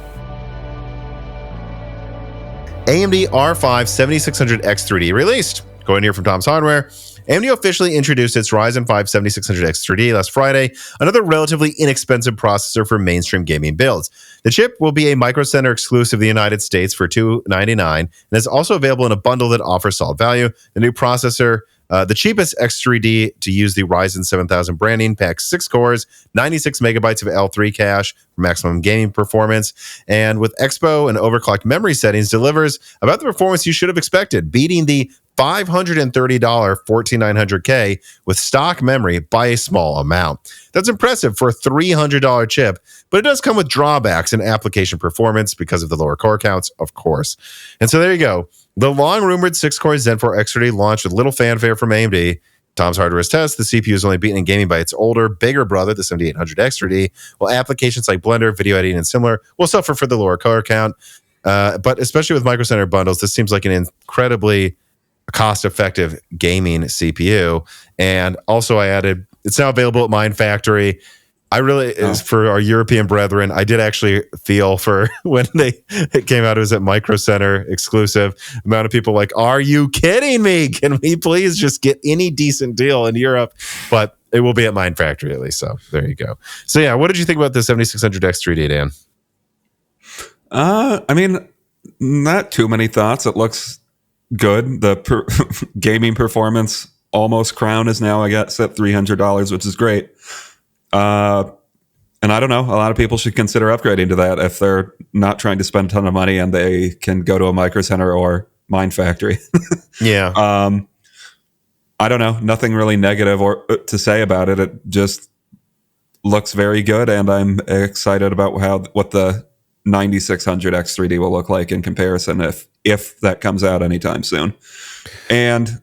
AMD R5 7600X3D released. Going here from Tom's Hardware. AMD officially introduced its Ryzen 5 7600X3D last Friday, another relatively inexpensive processor for mainstream gaming builds. The chip will be a Micro Center exclusive in the United States for $299 and is also available in a bundle that offers solid value. The new processor, the cheapest X3D to use the Ryzen 7000 branding, packs 6 cores, 96 megabytes of L3 cache for maximum gaming performance, and with Expo and overclocked memory settings, delivers about the performance you should have expected, beating the $530 14900K with stock memory by a small amount. That's impressive for a $300 chip, but it does come with drawbacks in application performance because of the lower core counts, of course. And so there you go. The long-rumored 6-core Zen 4 X3D launched with little fanfare from AMD. Tom's Hardware's test, the CPU is only beaten in gaming by its older, bigger brother, the 7800 X3D, while applications like Blender, video editing, and similar will suffer for the lower core count. But especially with Micro Center bundles, this seems like an incredibly cost-effective gaming CPU. And also I added, it's now available at Mind Factory. I really, for our European brethren, I did actually feel for when it came out, it was at Micro Center exclusive. Amount of people like, are you kidding me? Can we please just get any decent deal in Europe? But it will be at Mind Factory at least. So there you go. So yeah, what did you think about the 7600 X3D, Dan?
I mean, not too many thoughts. It looks good. The gaming performance almost crown is now, I guess, at $300, which is great. And I don't know, a lot of people should consider upgrading to that if they're not trying to spend a ton of money and they can go to a Micro Center or Mind Factory.
Yeah.
I don't know, nothing really negative or to say about it. It just looks very good, and I'm excited about what the 9600 X3D will look like in comparison if that comes out anytime soon. And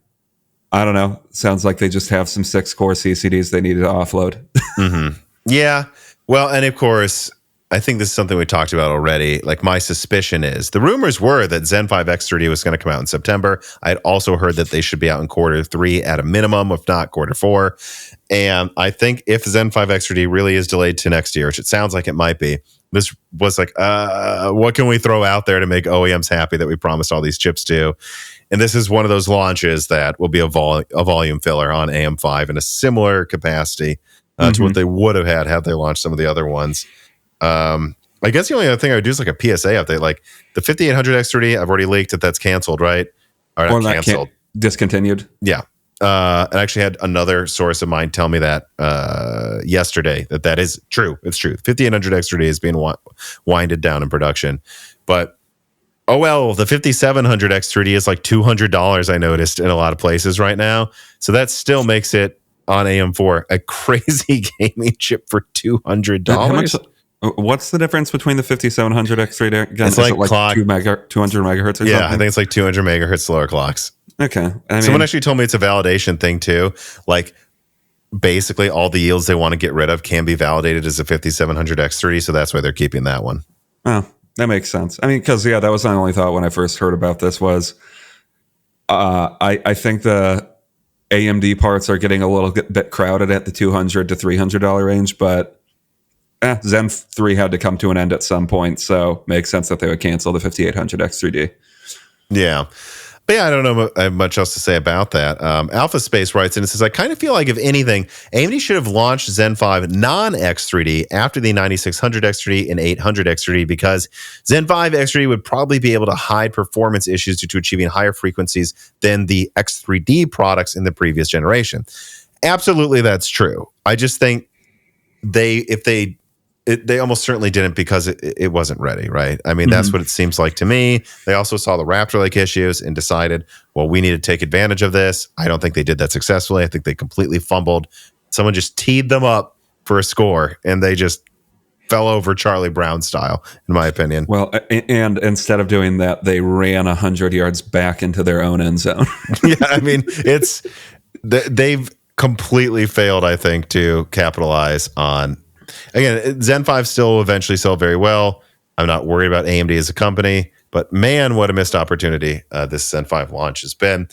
I don't know, sounds like they just have some 6-core CCDs they needed to offload.
Mm-hmm. Yeah. Well, and of course, I think this is something we talked about already. Like, my suspicion is the rumors were that Zen 5 X3D was going to come out in September. I had also heard that they should be out in Q3 at a minimum, if not Q4. And I think if Zen 5 X3D really is delayed to next year, which it sounds like it might be, this was like, what can we throw out there to make OEMs happy that we promised all these chips to? And this is one of those launches that will be a volume filler on AM5 in a similar capacity to what they would have had they launched some of the other ones. I guess the only other thing I would do is like a PSA update. Like the 5800X3D, I've already leaked that's canceled, right? Or not canceled.
Discontinued.
Yeah. I actually had another source of mine tell me that yesterday that is true. It's true. 5800X3D is being winded down in production. But oh well, the 5700X3D is like $200, I noticed, in a lot of places right now. So that still makes it on AM4 a crazy gaming chip for $200.
What's the difference between the 5700X3D? Again,
it's like
200 megahertz or
yeah,
something?
I think it's like 200 megahertz slower clocks.
Okay.
Someone actually told me it's a validation thing too. Like basically all the yields they want to get rid of can be validated as a 5700X3D, so that's why they're keeping that one.
Oh, that makes sense. I mean, because that was my only thought when I first heard about this was I think the AMD parts are getting a little bit crowded at the $200 to $300 range, but Zen 3 had to come to an end at some point, so makes sense that they would cancel the 5800X3D.
Yeah. But yeah, I don't know I have much else to say about that. Alpha Space writes in and says, I kind of feel like, if anything, AMD should have launched Zen 5 non-X3D after the 9600X3D and 800X3D, because Zen 5 X3D would probably be able to hide performance issues due to achieving higher frequencies than the X3D products in the previous generation. Absolutely, that's true. I just think they almost certainly didn't, because it wasn't ready, right? I mean, that's what it seems like to me. They also saw the Raptor Lake issues and decided, well, we need to take advantage of this. I don't think they did that successfully. I think they completely fumbled. Someone just teed them up for a score, and they just fell over Charlie Brown style, in my opinion.
Well, and instead of doing that, they ran 100 yards back into their own end zone.
Yeah, I mean, they've completely failed, I think, to capitalize on. Again, Zen 5 still eventually sell very well. I'm not worried about AMD as a company, but man, what a missed opportunity this Zen 5 launch has been.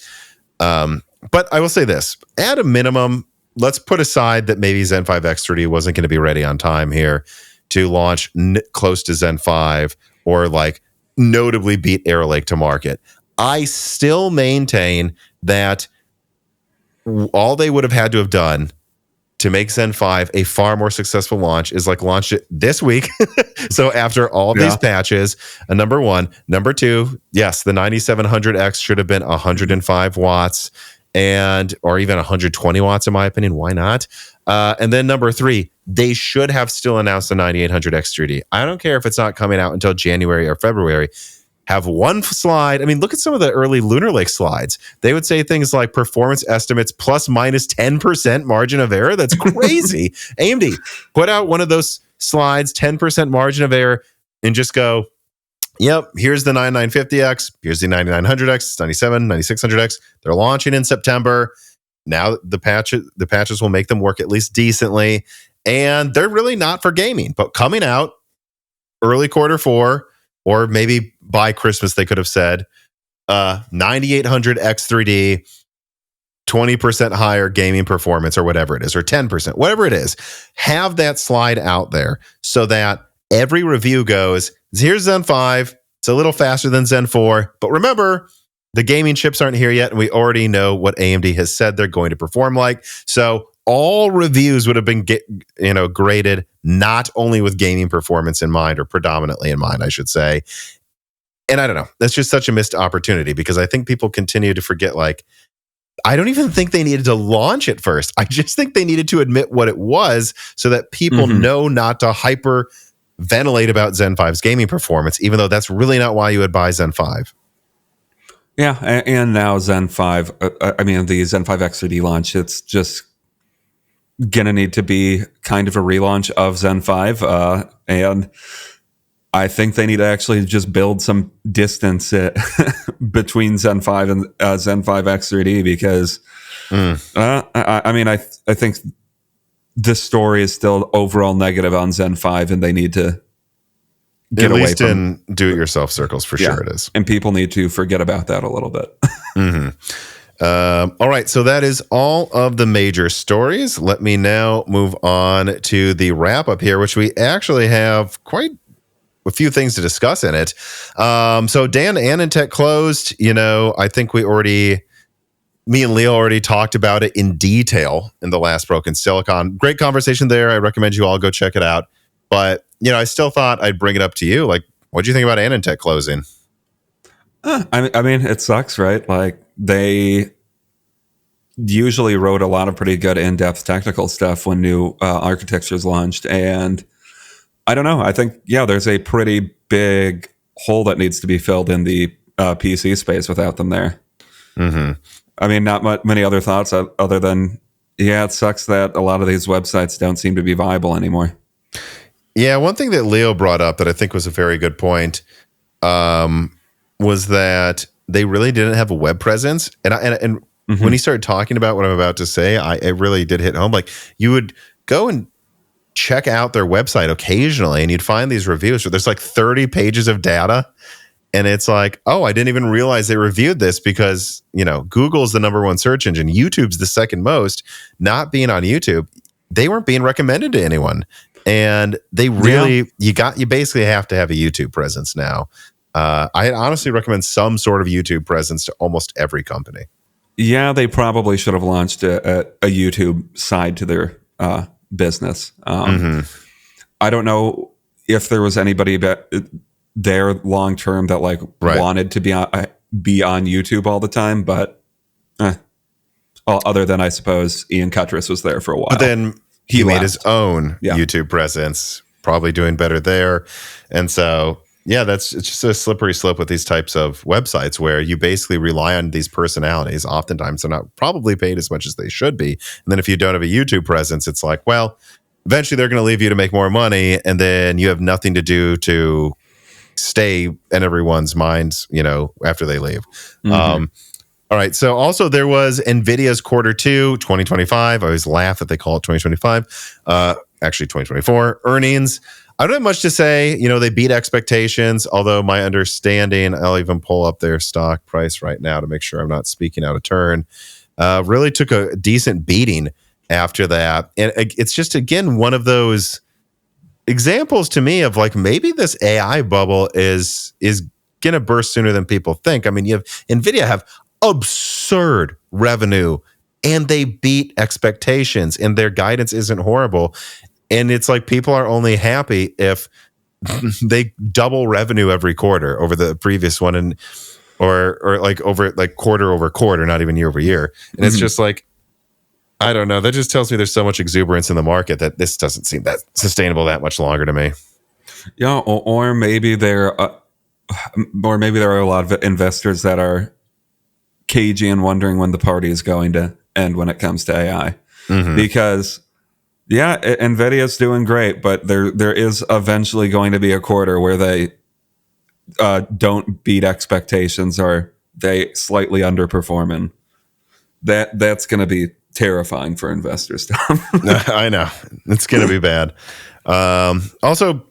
But I will say this, at a minimum, let's put aside that maybe Zen 5 X3D wasn't going to be ready on time here to launch close to Zen 5, or like notably beat Arrow Lake to market. I still maintain that all they would have had to have done to make Zen 5 a far more successful launch is like launch it this week. So after all these patches, number one. Number two, yes, the 9700X should have been 105 watts or even 120 watts, in my opinion. Why not? And then number three, they should have still announced the 9800X3D. I don't care if it's not coming out until January or February. Have one slide. I mean, look at some of the early Lunar Lake slides. They would say things like performance estimates plus minus 10% margin of error. That's crazy. AMD, put out one of those slides, 10% margin of error, and just go, yep, here's the 9950X, here's the 9900X, 97, 9600X. They're launching in September. Now the patches will make them work at least decently. And they're really not for gaming, but coming out early Q4, or maybe by Christmas, they could have said 9800X3D, 20% higher gaming performance, or whatever it is, or 10%, whatever it is. Have that slide out there so that every review goes, here's Zen 5. It's a little faster than Zen 4. But remember, the gaming chips aren't here yet, and we already know what AMD has said they're going to perform like. So all reviews would have been graded not only with gaming performance in mind, or predominantly in mind, I should say. And I don't know. That's just such a missed opportunity, because I think people continue to forget, like, I don't even think they needed to launch it first. I just think they needed to admit what it was so that people know not to hyper ventilate about Zen 5's gaming performance, even though that's really not why you would buy Zen 5.
Yeah, and now Zen 5, the Zen 5 X3D launch, it's just gonna need to be kind of a relaunch of Zen 5, and I think they need to actually just build some distance between Zen 5 and Zen 5 X3D, because I think this story is still overall negative on Zen 5, and they need to get away from,
in do-it-yourself circles, for sure it is.
And people need to forget about that a little bit.
All right, so that is all of the major stories. Let me now move on to the wrap-up here, which we actually have quite a few things to discuss in it. So Dan, AnandTech closed. I think me and Leo already talked about it in detail in the last Broken Silicon. Great conversation there. I recommend you all go check it out. But, I still thought I'd bring it up to you. Like, what do you think about AnandTech closing?
I mean, it sucks, right? Like, they usually wrote a lot of pretty good in-depth technical stuff when new architectures launched. And I don't know. I think, there's a pretty big hole that needs to be filled in the PC space without them there.
Mm-hmm.
I mean, not many other thoughts other than, it sucks that a lot of these websites don't seem to be viable anymore.
Yeah, one thing that Leo brought up that I think was a very good point was that they really didn't have a web presence. And when he started talking about what I'm about to say, it really did hit home. Like, you would go and check out their website occasionally, and you'd find these reviews where there's like 30 pages of data. And it's like, oh, I didn't even realize they reviewed this because, Google's the number one search engine. YouTube's the second most. Not being on YouTube, they weren't being recommended to anyone. And they really, you basically have to have a YouTube presence now. I honestly recommend some sort of YouTube presence to almost every company.
Yeah, they probably should have launched a YouTube side to their business. I don't know if there was anybody there long term that wanted to be on YouTube all the time, but other than, I suppose, Ian Cuttress was there for a while.
But then he made his own YouTube presence, probably doing better there. And so, it's just a slippery slope with these types of websites where you basically rely on these personalities. Oftentimes they're not probably paid as much as they should be. And then if you don't have a YouTube presence, it's like, well, eventually they're going to leave you to make more money. And then you have nothing to do to stay in everyone's minds, after they leave. All right. So also there was Nvidia's quarter 2, 2025. I always laugh that they call it 2025. Actually 2024 earnings. I don't have much to say. They beat expectations, although my understanding, I'll even pull up their stock price right now to make sure I'm not speaking out of turn, really took a decent beating after that. And it's just, again, one of those examples to me of like, maybe this AI bubble is going to burst sooner than people think. I mean, you have Nvidia have absurd revenue and they beat expectations and their guidance isn't horrible. And it's like people are only happy if they double revenue every quarter over the previous one, or like over like quarter over quarter, not even year over year. And it's just like, I don't know. That just tells me there's so much exuberance in the market that this doesn't seem that sustainable that much longer to me.
Yeah, or maybe there are a lot of investors that are cagey and wondering when the party is going to end when it comes to AI, because. Yeah, Nvidia's doing great, but there is eventually going to be a quarter where they don't beat expectations or they slightly underperform, and that's going to be terrifying for investors.
I know. It's going to be bad. Also,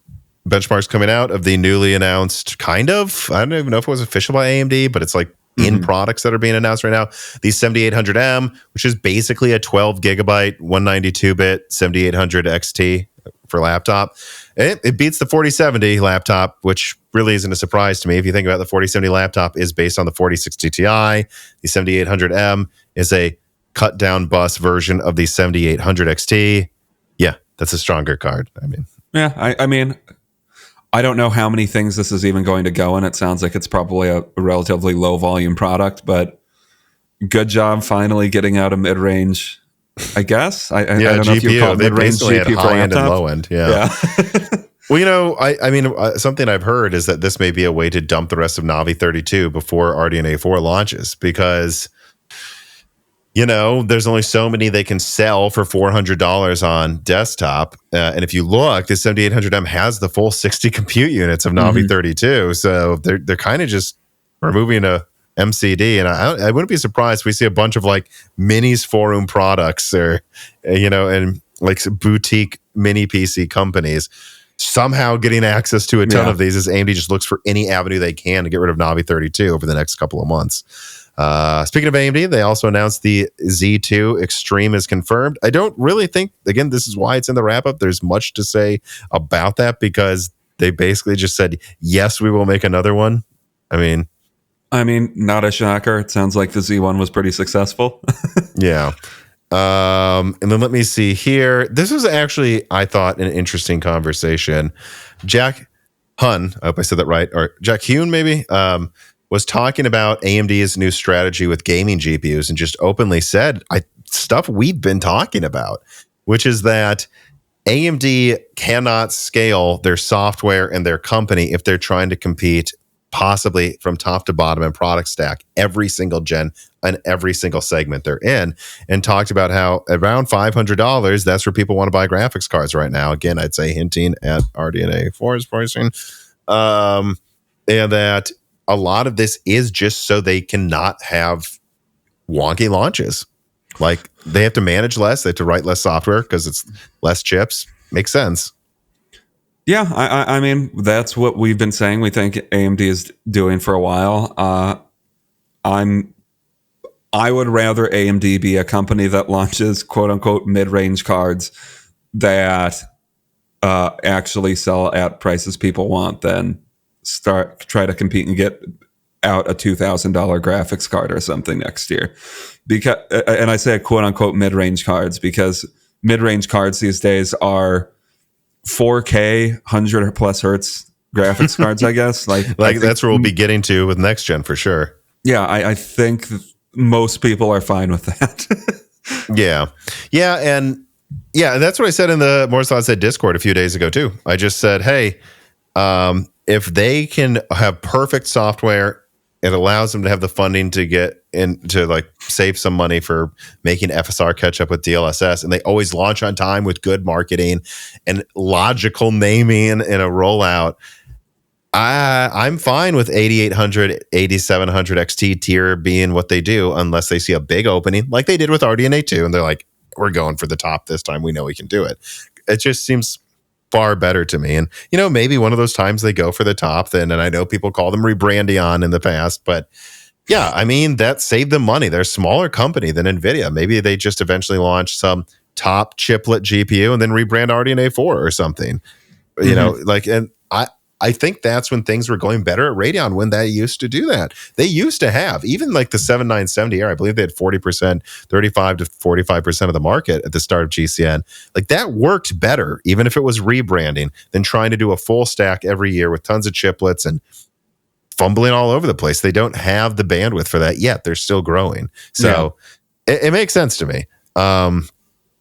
benchmarks coming out of the newly announced I don't even know if it was official by AMD, but it's like in products that are being announced right now. The 7800M, which is basically a 12 gigabyte, 192-bit 7800 XT for laptop. It beats the 4070 laptop, which really isn't a surprise to me. If you think about the 4070 laptop is based on the 4060 Ti. The 7800M is a cut down bus version of the 7800 XT. Yeah, that's a stronger card. I mean,
I mean, I don't know how many things this is even going to go in. It sounds like it's probably a relatively low volume product, but good job finally getting out a mid-range, I guess. I don't know if you call it mid-range GPU for
high end and
laptop.
low end. Yeah. Well, I mean, something I've heard is that this may be a way to dump the rest of Navi 32 before RDNA 4 launches, because there's only so many they can sell for $400 on desktop. And if you look, the 7800M has the full 60 compute units of Navi 32. So they're kind of just removing a MCD. And I wouldn't be surprised if we see a bunch of like minis forum products or, and like boutique mini PC companies somehow getting access to a ton of these as AMD just looks for any avenue they can to get rid of Navi 32 over the next couple of months. Speaking of AMD, they also announced the Z2 Extreme is confirmed. I don't really think, again, this is why it's in the wrap-up. There's much to say about that because they basically just said, yes, we will make another one. I mean,
not a shocker. It sounds like the Z1 was pretty successful.
yeah. And then let me see here. This was actually, I thought, an interesting conversation. Jack Hun, I hope I said that right, or Jack Hune maybe, was talking about AMD's new strategy with gaming GPUs and just openly said stuff we've been talking about, which is that AMD cannot scale their software and their company if they're trying to compete possibly from top to bottom in product stack every single gen and every single segment they're in, and talked about how around $500, that's where people want to buy graphics cards right now. Again, I'd say hinting at RDNA 4's pricing. And that a lot of this is just so they cannot have wonky launches. Like they have to manage less, they have to write less software because it's less chips. Makes sense.
Yeah, I mean, that's what we've been saying we think AMD is doing for a while. I would rather AMD be a company that launches quote unquote mid-range cards that actually sell at prices people want than try to compete and get out a $2,000 graphics card or something next year. Because, and I say quote unquote mid-range cards because mid-range cards these days are 4K 100 plus hertz graphics cards, I guess. Like
that's where we'll be getting to with next gen for sure.
Yeah, I think most people are fine with that.
Yeah, and that's what I said in the Moore's Law Said Discord a few days ago too. I just said, hey, if they can have perfect software, it allows them to have the funding to get in to like save some money for making FSR catch up with DLSS, and they always launch on time with good marketing and logical naming and a rollout. I'm fine with 8800, 8700 XT tier being what they do, unless they see a big opening like they did with RDNA 2, and they're like, we're going for the top this time. We know we can do it. It just seems far better to me. And, maybe one of those times they go for the top then, and I know people call them ReBrandion in the past, but yeah, I mean, that saved them money. They're a smaller company than Nvidia. Maybe they just eventually launch some top chiplet GPU and then rebrand RDNA 4 or something, and I think that's when things were going better at Radeon, when they used to do that. They used to have, even like the 7970 era, I believe they had 40%, 35 to 45% of the market at the start of GCN. Like that worked better, even if it was rebranding, than trying to do a full stack every year with tons of chiplets and fumbling all over the place. They don't have the bandwidth for that yet. They're still growing. So it makes sense to me. All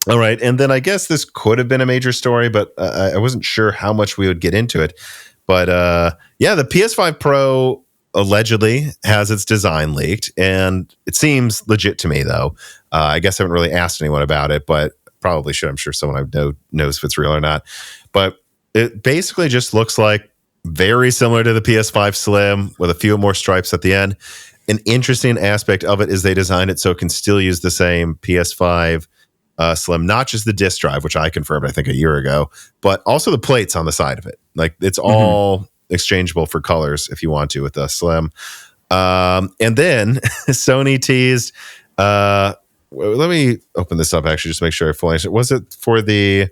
right. And then I guess this could have been a major story, but I wasn't sure how much we would get into it. But the PS5 Pro allegedly has its design leaked, and it seems legit to me, though. I guess I haven't really asked anyone about it, but probably should. I'm sure someone I know knows if it's real or not. But it basically just looks like very similar to the PS5 Slim with a few more stripes at the end. An interesting aspect of it is they designed it so it can still use the same PS5 Slim, not just the disk drive, which I confirmed, I think, a year ago, but also the plates on the side of it. Like it's all exchangeable for colors if you want to with the Slim. And then Sony teased, let me open this up actually, just to make sure I fully understand. Was it for their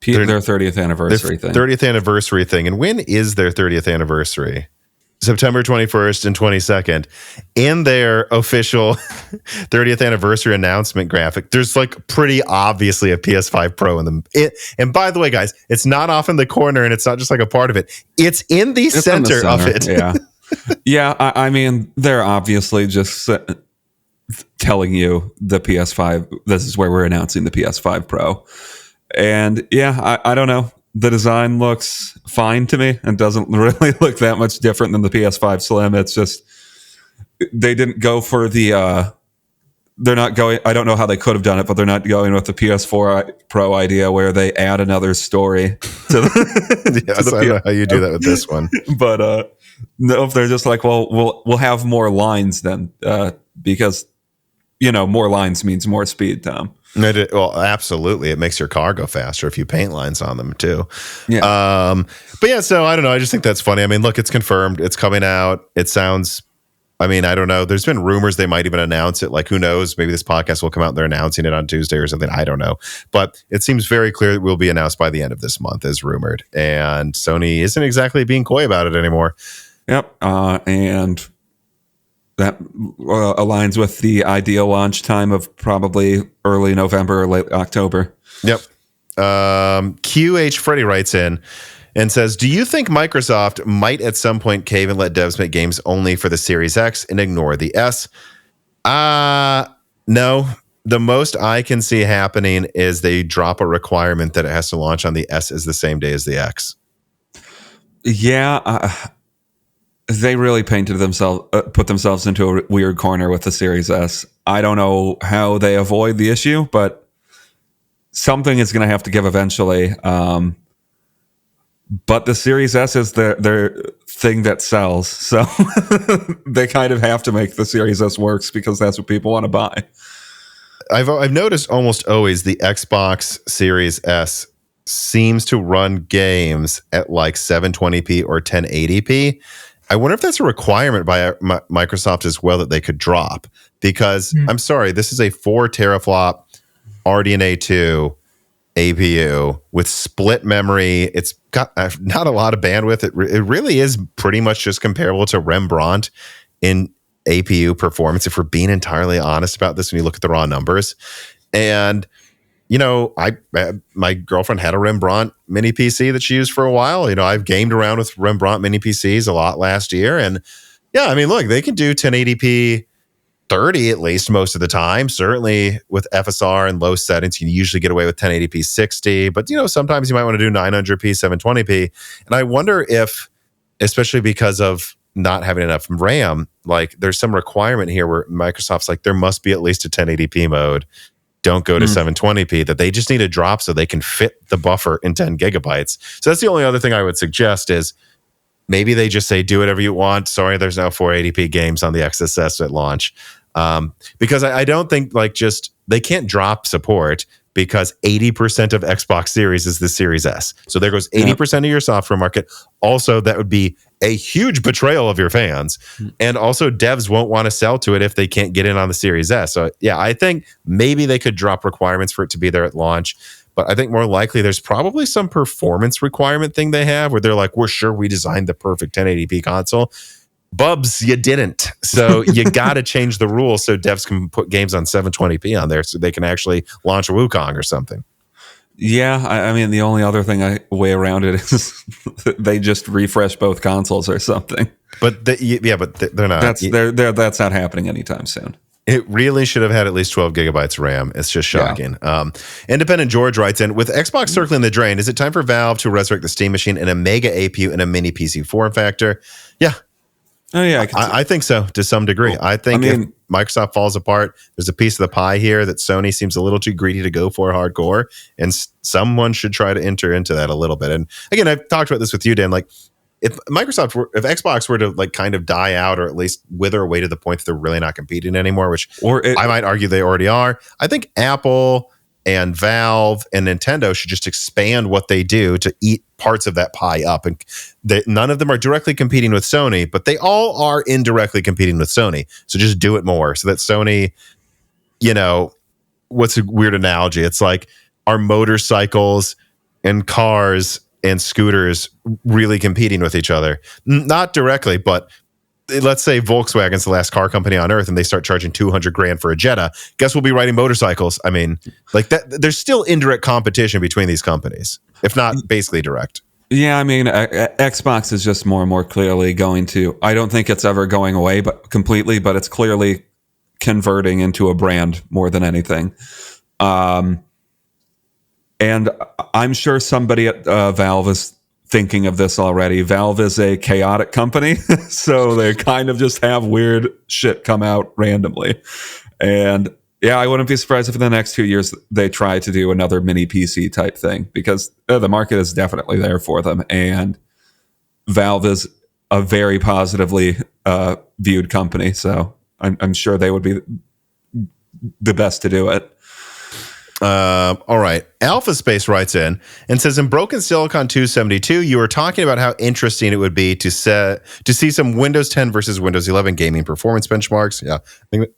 30th anniversary thing?
30th anniversary thing. And when is their 30th anniversary? September 21st and 22nd. In their official 30th anniversary announcement graphic, there's like pretty obviously a PS5 Pro in them. And by the way, guys, it's not off in the corner and it's not just like a part of it. It's in the center of it.
Yeah. Yeah. I mean, they're obviously just telling you the PS5, this is where we're announcing the PS5 Pro. And yeah, I don't know. The design looks fine to me and doesn't really look that much different than the PS5 Slim. It's just they didn't go for the they're not going, I don't know how they could have done it, but they're not going with the PS4 Pro idea where they add another story to the
yes, I don't know how you do that with this one.
But no, if they're just like, well, we'll have more lines then because more lines means more speed, Tom.
Well, absolutely. It makes your car go faster if you paint lines on them too.
Yeah.
But yeah, so I don't know. I just think that's funny. I mean, look, it's confirmed. It's coming out. It sounds I mean, I don't know. There's been rumors they might even announce it. Like, who knows? Maybe this podcast will come out and they're announcing it on Tuesday or something. I don't know. But it seems very clear it will be announced by the end of this month, as rumored. And Sony isn't exactly being coy about it anymore.
Yep. And that aligns with the ideal launch time of probably early November or late October.
Yep. QH Freddy writes in and says, do you think Microsoft might at some point cave and let devs make games only for the Series X and ignore the S? No. The most I can see happening is they drop a requirement that it has to launch on the S as the same day as the X.
Yeah. They really painted themselves, put themselves into a weird corner with the Series S. I don't know how they avoid the issue, but something is going to have to give eventually. But the Series S is their thing that sells. So they kind of have to make the Series S works because that's what people want to buy.
I've noticed almost always the Xbox Series S seems to run games at like 720p or 1080p. I wonder if that's a requirement by Microsoft as well that they could drop. Because, I'm sorry, this is a 4 teraflop RDNA 2 APU with split memory. It's got not a lot of bandwidth. It really is pretty much just comparable to Rembrandt in APU performance, if we're being entirely honest about this when you look at the raw numbers. And, you know, my girlfriend had a Rembrandt mini PC that she used for a while. You know, I've gamed around with Rembrandt mini PCs a lot last year. And yeah, I mean, look, they can do 1080p 30 at least most of the time. Certainly with FSR and low settings, you can usually get away with 1080p 60. But, you know, sometimes you might want to do 900p, 720p. And I wonder if, especially because of not having enough RAM, like there's some requirement here where Microsoft's like, there must be at least a 1080p mode. Don't go to 720p, that they just need to drop so they can fit the buffer in 10 gigabytes. So that's the only other thing I would suggest is maybe they just say, do whatever you want. Sorry, there's no 480p games on the XSS at launch. Because I don't think like just, they can't drop support because 80% of Xbox Series is the Series S. So there goes 80% of your software market. Also, that would be a huge betrayal of your fans. And also devs won't want to sell to it if they can't get in on the Series S. So yeah, I think maybe they could drop requirements for it to be there at launch. But I think more likely there's probably some performance requirement thing they have where they're like, we're sure we designed the perfect 1080p console. Bubs, you didn't. So you got to change the rules so devs can put games on 720p on there so they can actually launch a Wukong or something.
Yeah, I mean, the only other way around it is they just refresh both consoles or something.
But they're not.
That's not happening anytime soon.
It really should have had at least 12 gigabytes of RAM. It's just shocking. Yeah. Independent George writes in, with Xbox circling the drain, is it time for Valve to resurrect the Steam machine in a mega APU and a mini PC form factor? Yeah.
Oh, yeah.
I think so to some degree. Well, I think if Microsoft falls apart, there's a piece of the pie here that Sony seems a little too greedy to go for hardcore. And someone should try to enter into that a little bit. And again, I've talked about this with you, Dan, like, if Xbox were to like kind of die out or at least wither away to the point that they're really not competing anymore, which I might argue they already are, I think Apple and Valve and Nintendo should just expand what they do to eat parts of that pie up. And none of them are directly competing with Sony, but they all are indirectly competing with Sony. So just do it more so that Sony, you know, what's a weird analogy? It's like, are motorcycles and cars and scooters really competing with each other? Not directly, but let's say Volkswagen's the last car company on earth and they start charging $200,000 for a Jetta. Guess we'll be writing motorcycles. I mean, like that, there's still indirect competition between these companies, if not basically direct.
Yeah, I mean, Xbox is just more and more clearly going to, I don't think it's ever going away but completely, but it's clearly converting into a brand more than anything. And I'm sure somebody at Valve is thinking of this already. Valve is a chaotic company, so they kind of just have weird shit come out randomly. And yeah, I wouldn't be surprised if in the next 2 years they try to do another mini PC type thing because the market is definitely there for them. And Valve is a very positively viewed company, so I'm sure they would be the best to do it.
All right. Alpha Space writes in and says, in Broken Silicon 272, you were talking about how interesting it would be to see some Windows 10 versus Windows 11 gaming performance benchmarks. Yeah, I think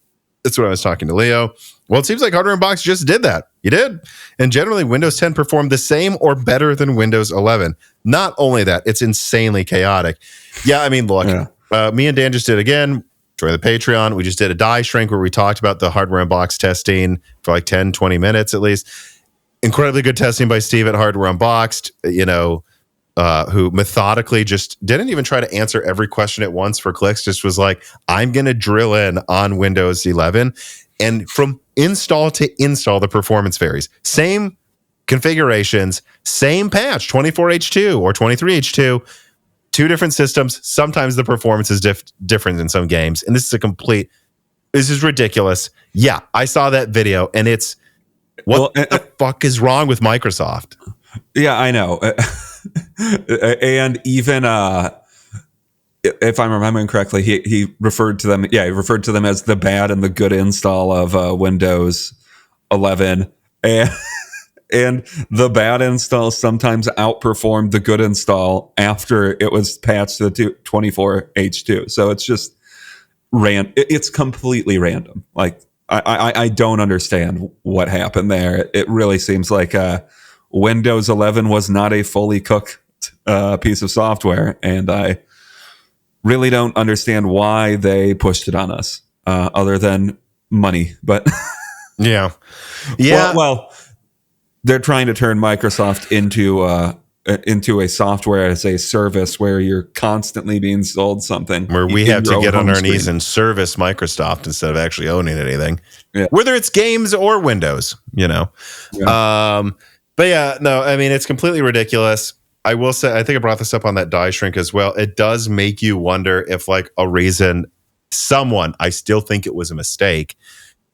that's what I was talking to Leo. Well, it seems like Hardware Unboxed just did that. You did. And generally, Windows 10 performed the same or better than Windows 11. Not only that, it's insanely chaotic. Yeah, I mean, look, me and Dan just did again. Join the Patreon. We just did a die shrink where we talked about the Hardware Unboxed testing for like 10, 20 minutes at least. Incredibly good testing by Steve at Hardware Unboxed, who methodically just didn't even try to answer every question at once for clicks, just was like, I'm going to drill in on Windows 11. And from install to install, the performance varies. Same configurations, same patch, 24H2 or 23H2, two different systems. Sometimes the performance is different in some games. And this is ridiculous. Yeah, I saw that video and it's, the fuck is wrong with Microsoft?
Yeah, I know. And even if I'm remembering correctly, he referred to them. Yeah, he referred to them as the bad and the good install of Windows 11, and the bad install sometimes outperformed the good install after it was patched to 24H2. So it's just it's completely random. Like I don't understand what happened there. It really seems like Windows 11 was not a fully cooked piece of software, and I really don't understand why they pushed it on us, other than money. But
yeah.
Well, they're trying to turn Microsoft into a software as a service where you're constantly being sold something.
Where we have to get on our knees and service Microsoft instead of actually owning anything. Yeah. Whether it's games or Windows, Yeah. But yeah, no, I mean, it's completely ridiculous. I will say, I think I brought this up on that die shrink as well. It does make you wonder if like a reason I still think it was a mistake,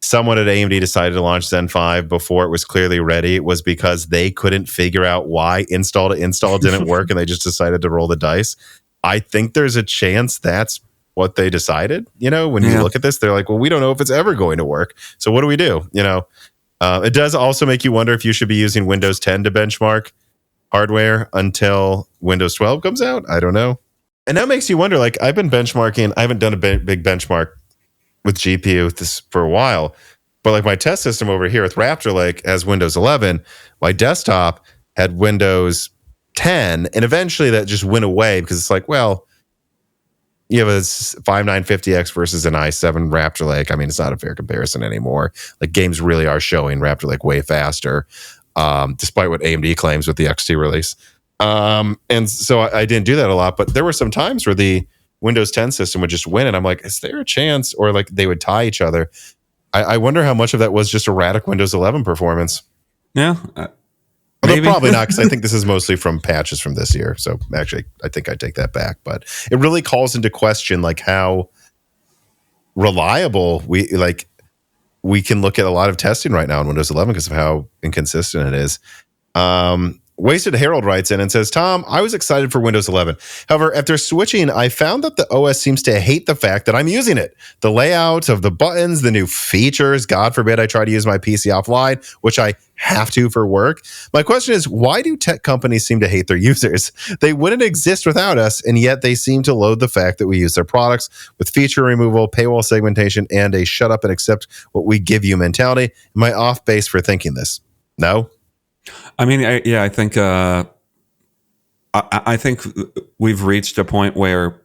someone at AMD decided to launch Zen 5 before it was clearly ready. It was because they couldn't figure out why install to install didn't work and they just decided to roll the dice. I think there's a chance that's what they decided. When you look at this, they're like, well, we don't know if it's ever going to work. So what do we do? It does also make you wonder if you should be using Windows 10 to benchmark hardware until Windows 12 comes out. I don't know. And that makes you wonder, like, I've been benchmarking. I haven't done a big benchmark with GPU with this for a while, but like my test system over here with Raptor Lake has Windows 11. My desktop had Windows 10, and eventually that just went away because it's like, well, you have a 5950X versus an i7 Raptor Lake. I mean, it's not a fair comparison anymore. Like, games really are showing Raptor Lake way faster, despite what AMD claims with the XT release. And so I didn't do that a lot, but there were some times where the Windows 10 system would just win, and I'm like, is there a chance? Or like they would tie each other. I wonder how much of that was just erratic Windows 11 performance.
Yeah.
Although probably not, because I think this is mostly from patches from this year. So actually, I think I take that back. But it really calls into question like how reliable we can look at a lot of testing right now in Windows 11 because of how inconsistent it is. Wasted Harold writes in and says, Tom, I was excited for Windows 11. However, after switching, I found that the OS seems to hate the fact that I'm using it. The layout of the buttons, the new features, God forbid I try to use my PC offline, which I have to for work. My question is, why do tech companies seem to hate their users? They wouldn't exist without us, and yet they seem to loathe the fact that we use their products with feature removal, paywall segmentation, and a shut up and accept what we give you mentality. Am I off base for thinking this? No?
I mean, I think I think we've reached a point where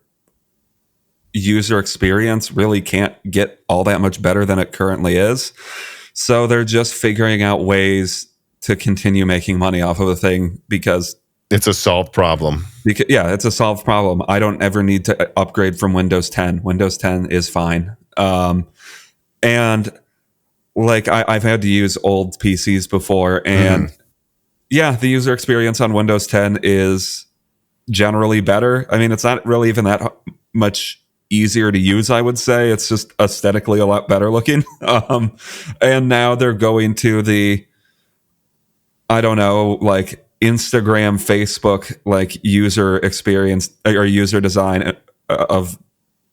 user experience really can't get all that much better than it currently is. So they're just figuring out ways to continue making money off of a thing because
it's a solved problem.
It's a solved problem. I don't ever need to upgrade from Windows 10. Windows 10 is fine. And like I've had to use old PCs before, and yeah, the user experience on Windows 10 is generally better. I mean, it's not really even that much easier to use, I would say. It's just aesthetically a lot better looking. And now they're going to the, I don't know, like Instagram, Facebook, like user experience or user design of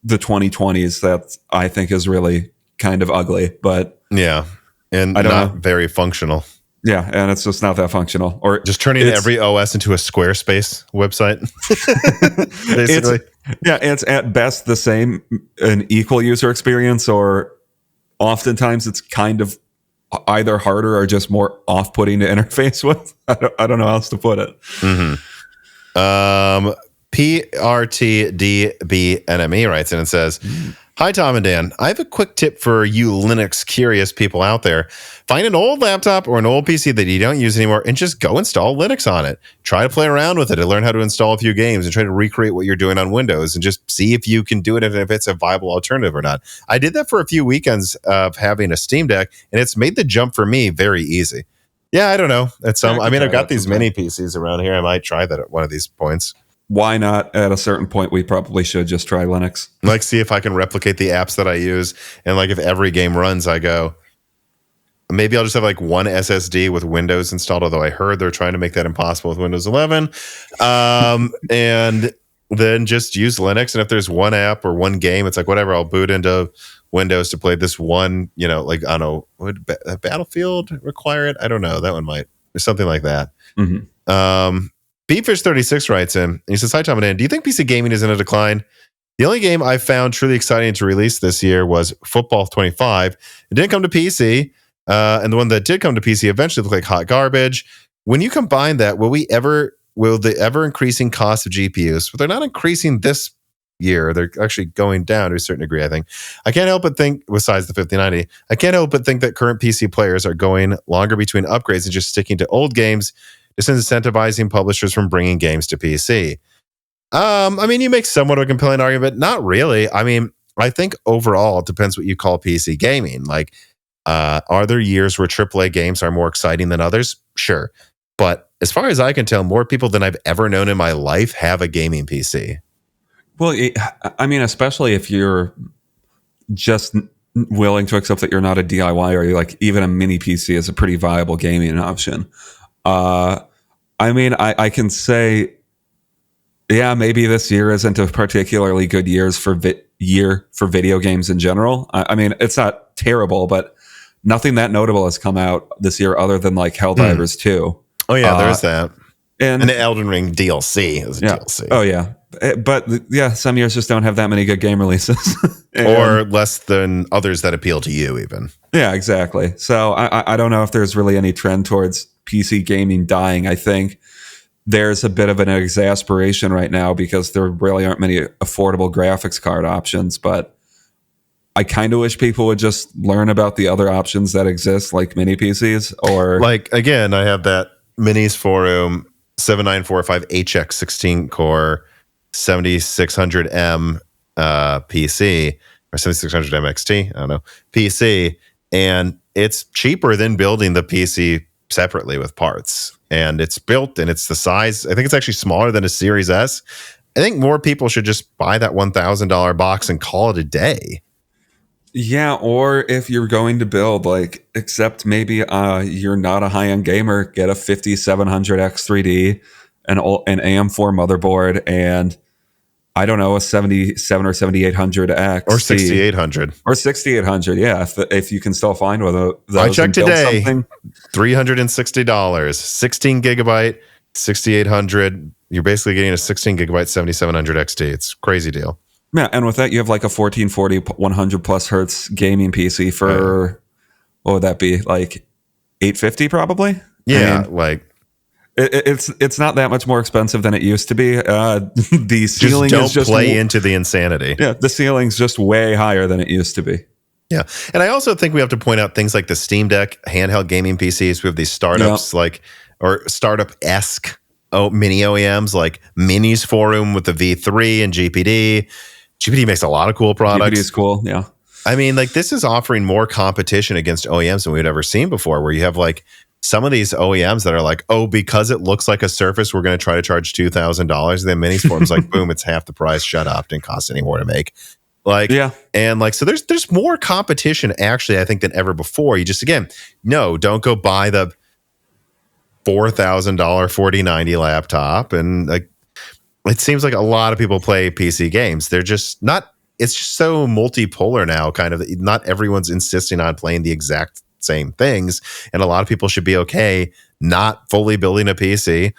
the 2020s that I think is really kind of ugly. But
yeah, and not very functional.
Yeah, and it's just not that functional. Or
just turning every OS into a Squarespace website, basically.
It's at best the same, an equal user experience, or oftentimes it's kind of either harder or just more off-putting to interface with. I don't know how else to put it.
PRTDBNME writes in and says, "Hi, Tom and Dan. I have a quick tip for you Linux curious people out there. Find an old laptop or an old PC that you don't use anymore and just go install Linux on it. Try to play around with it and learn how to install a few games and try to recreate what you're doing on Windows and just see if you can do it and if it's a viable alternative or not. I did that for a few weekends of having a Steam Deck, and it's made the jump for me very easy. Yeah, I don't know. I've got these mini PCs around here. I might try that at one of these points.
Why not? At a certain point, we probably should just try Linux.
Like, see if I can replicate the apps that I use. And like, if every game runs, I go, maybe I'll just have like one SSD with Windows installed, although I heard they're trying to make that impossible with Windows 11. And then just use Linux. And if there's one app or one game, it's like, whatever, I'll boot into Windows to play this one, like, I don't know, would Battlefield require it? I don't know. That one might, or something like that. Beatfish36 writes in, and he says, "Hi, Tom and Dan. Do you think PC gaming is in a decline? The only game I found truly exciting to release this year was Football 25. It didn't come to PC, and the one that did come to PC eventually looked like hot garbage. When you combine that, will the ever increasing cost of GPUs? But they're not increasing this year. They're actually going down to a certain degree, I think. I can't help but think, besides the 5090, I can't help but think that current PC players are going longer between upgrades and just sticking to old games, disincentivizing publishers from bringing games to PC. You make somewhat of a compelling argument, but not really. I think overall it depends what you call PC gaming. Like, are there years where AAA games are more exciting than others? Sure. But as far as I can tell, more people than I've ever known in my life have a gaming PC.
Well, especially if you're just willing to accept that you're not a DIY, or like even a mini PC is a pretty viable gaming option. I can say, yeah, maybe this year isn't a particularly good year for video games in general. It's not terrible, but nothing that notable has come out this year other than like Helldivers 2.
Oh yeah, there's that.
And
the Elden Ring DLC is a DLC.
Oh yeah. But yeah, some years just don't have that many good game releases.
Or less than others that appeal to you even.
Yeah, exactly. So I don't know if there's really any trend towards PC gaming dying. I think there's a bit of an exasperation right now because there really aren't many affordable graphics card options, but I kind of wish people would just learn about the other options that exist, like mini PCs. Or
like, again, I have that Minis Forum 7945 HX 16 core 7600M PC, or 7600 MXT, I don't know, PC, and it's cheaper than building the PC separately with parts. And it's built, and it's the size, I think it's actually smaller than a Series S. I think more people should just buy that $1,000 box and call it a day. Yeah,
or if you're going to build, like, except maybe you're not a high-end gamer, get a 5700 X3D, an AM4 motherboard, and I don't know, a 77 or 7800X.
Or 6800.
Or 6800, yeah, if you can still find one of those.
I checked today, $360, 16 gigabyte, 6800. You're basically getting a 16 gigabyte 7700 XT. It's a crazy deal.
Yeah, and with that, you have like a 1440 100 plus hertz gaming PC for, what would that be, like $850 probably?
Yeah, like...
It's not that much more expensive than it used to be. The ceiling
is just play into the insanity.
Yeah, the ceiling's just way higher than it used to be.
Yeah, and I also think we have to point out things like the Steam Deck handheld gaming PCs. We have these startups or startup-esque mini OEMs like Minis Forum with the V3 and GPD. GPD makes a lot of cool products.
GPD is cool, yeah.
This is offering more competition against OEMs than we've ever seen before, where you have like some of these OEMs that are like, oh, because it looks like a Surface, we're going to try to charge $2,000. And then Minis Forum's like, boom, it's half the price. Shut up. Didn't cost any more to make. Like, yeah. And like, so there's more competition actually, I think, than ever before. You just, again, no, don't go buy the $4,000 4090 laptop. And like, it seems like a lot of people play PC games. They're just not, it's just so multipolar now, kind of. Not everyone's insisting on playing the exact same things. And a lot of people should be okay not fully building a PC.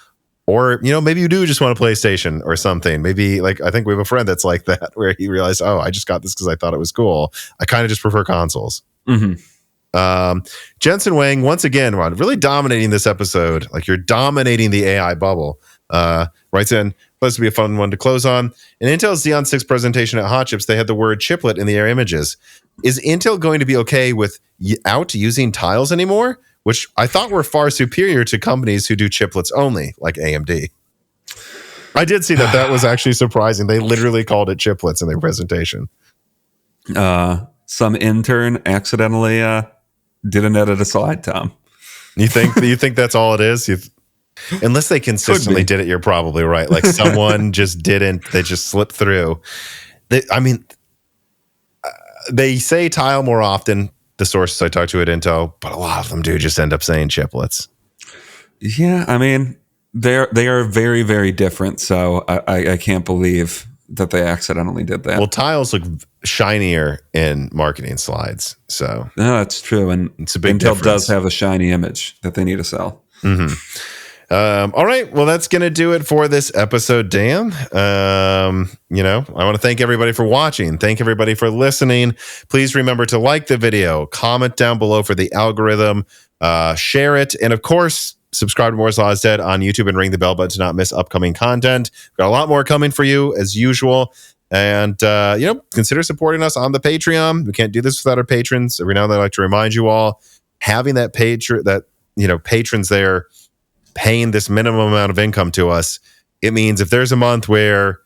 Or, maybe you do just want a PlayStation or something. Maybe, like, I think we have a friend that's like that, where he realized, oh, I just got this because I thought it was cool. I kind of just prefer consoles. Mm-hmm. Jensen Wang, once again, Ron, really dominating this episode. Like, you're dominating the AI bubble. Writes in, supposed to be a fun one to close on. In Intel's Xeon 6 presentation at Hot Chips, they had the word chiplet in the air images. Is Intel going to be okay without using tiles anymore? Which I thought were far superior to companies who do chiplets only, like AMD. I did see that was actually surprising. They literally called it chiplets in their presentation.
Some intern accidentally didn't edit a slide, Tom.
You think that's all it is? Unless they consistently did it, you're probably right. Like someone just didn't. They just slipped through. They say tile more often, the sources I talked to at Intel, but a lot of them do just end up saying chiplets.
Yeah, I mean, they are very, very different. So I can't believe that they accidentally did that.
Well, tiles look shinier in marketing slides. So
no, that's true. And
it's a big
Intel
difference.
Does have a shiny image that they need to sell.
Mm-hmm. All right. Well, that's going to do it for this episode, Dan. I want to thank everybody for watching. Thank everybody for listening. Please remember to like the video, comment down below for the algorithm, share it, and of course, subscribe to Moore's Law is Dead on YouTube and ring the bell button to not miss upcoming content. We've got a lot more coming for you as usual. And, consider supporting us on the Patreon. We can't do this without our patrons. Every now and then I like to remind you all, having that patrons there paying this minimum amount of income to us, it means if there's a month where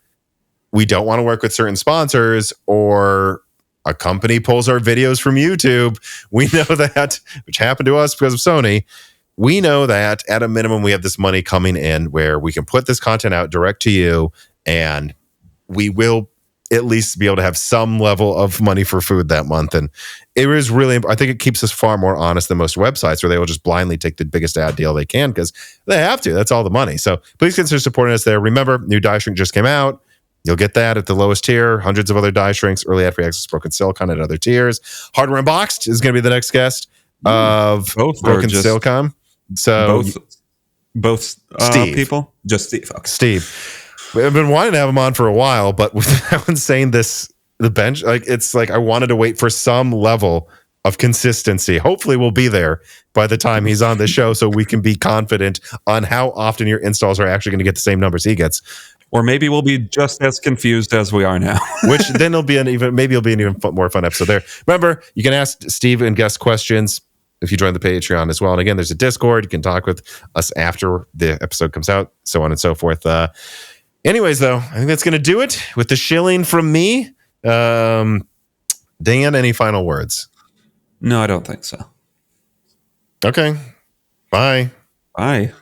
we don't want to work with certain sponsors or a company pulls our videos from YouTube, we know that, which happened to us because of Sony, we know that at a minimum we have this money coming in where we can put this content out direct to you, and we will at least be able to have some level of money for food that month. And it is really, I think it keeps us far more honest than most websites where they will just blindly take the biggest ad deal they can because they have to. That's all the money. So please consider supporting us there. Remember, new die shrink just came out. You'll get that at the lowest tier. Hundreds of other die shrinks, early ad free access, Broken Silicon, and other tiers. Hardware Unboxed is going to be the next guest of Broken Silicon. So
both
Steve.
people? Just Steve. Okay.
Steve. I've been wanting to have him on for a while, but without saying this, the bench, it's like I wanted to wait for some level of consistency. Hopefully we'll be there by the time he's on the show so we can be confident on how often your installs are actually going to get the same numbers he gets.
Or maybe we'll be just as confused as we are now.
Which then it'll be an even more fun episode there. Remember, you can ask Steve and guest questions if you join the Patreon as well. And again, there's a Discord. You can talk with us after the episode comes out, so on and so forth. Anyways, though, I think that's going to do it with the shilling from me. Dan, any final words?
No, I don't think so.
Okay. Bye.
Bye.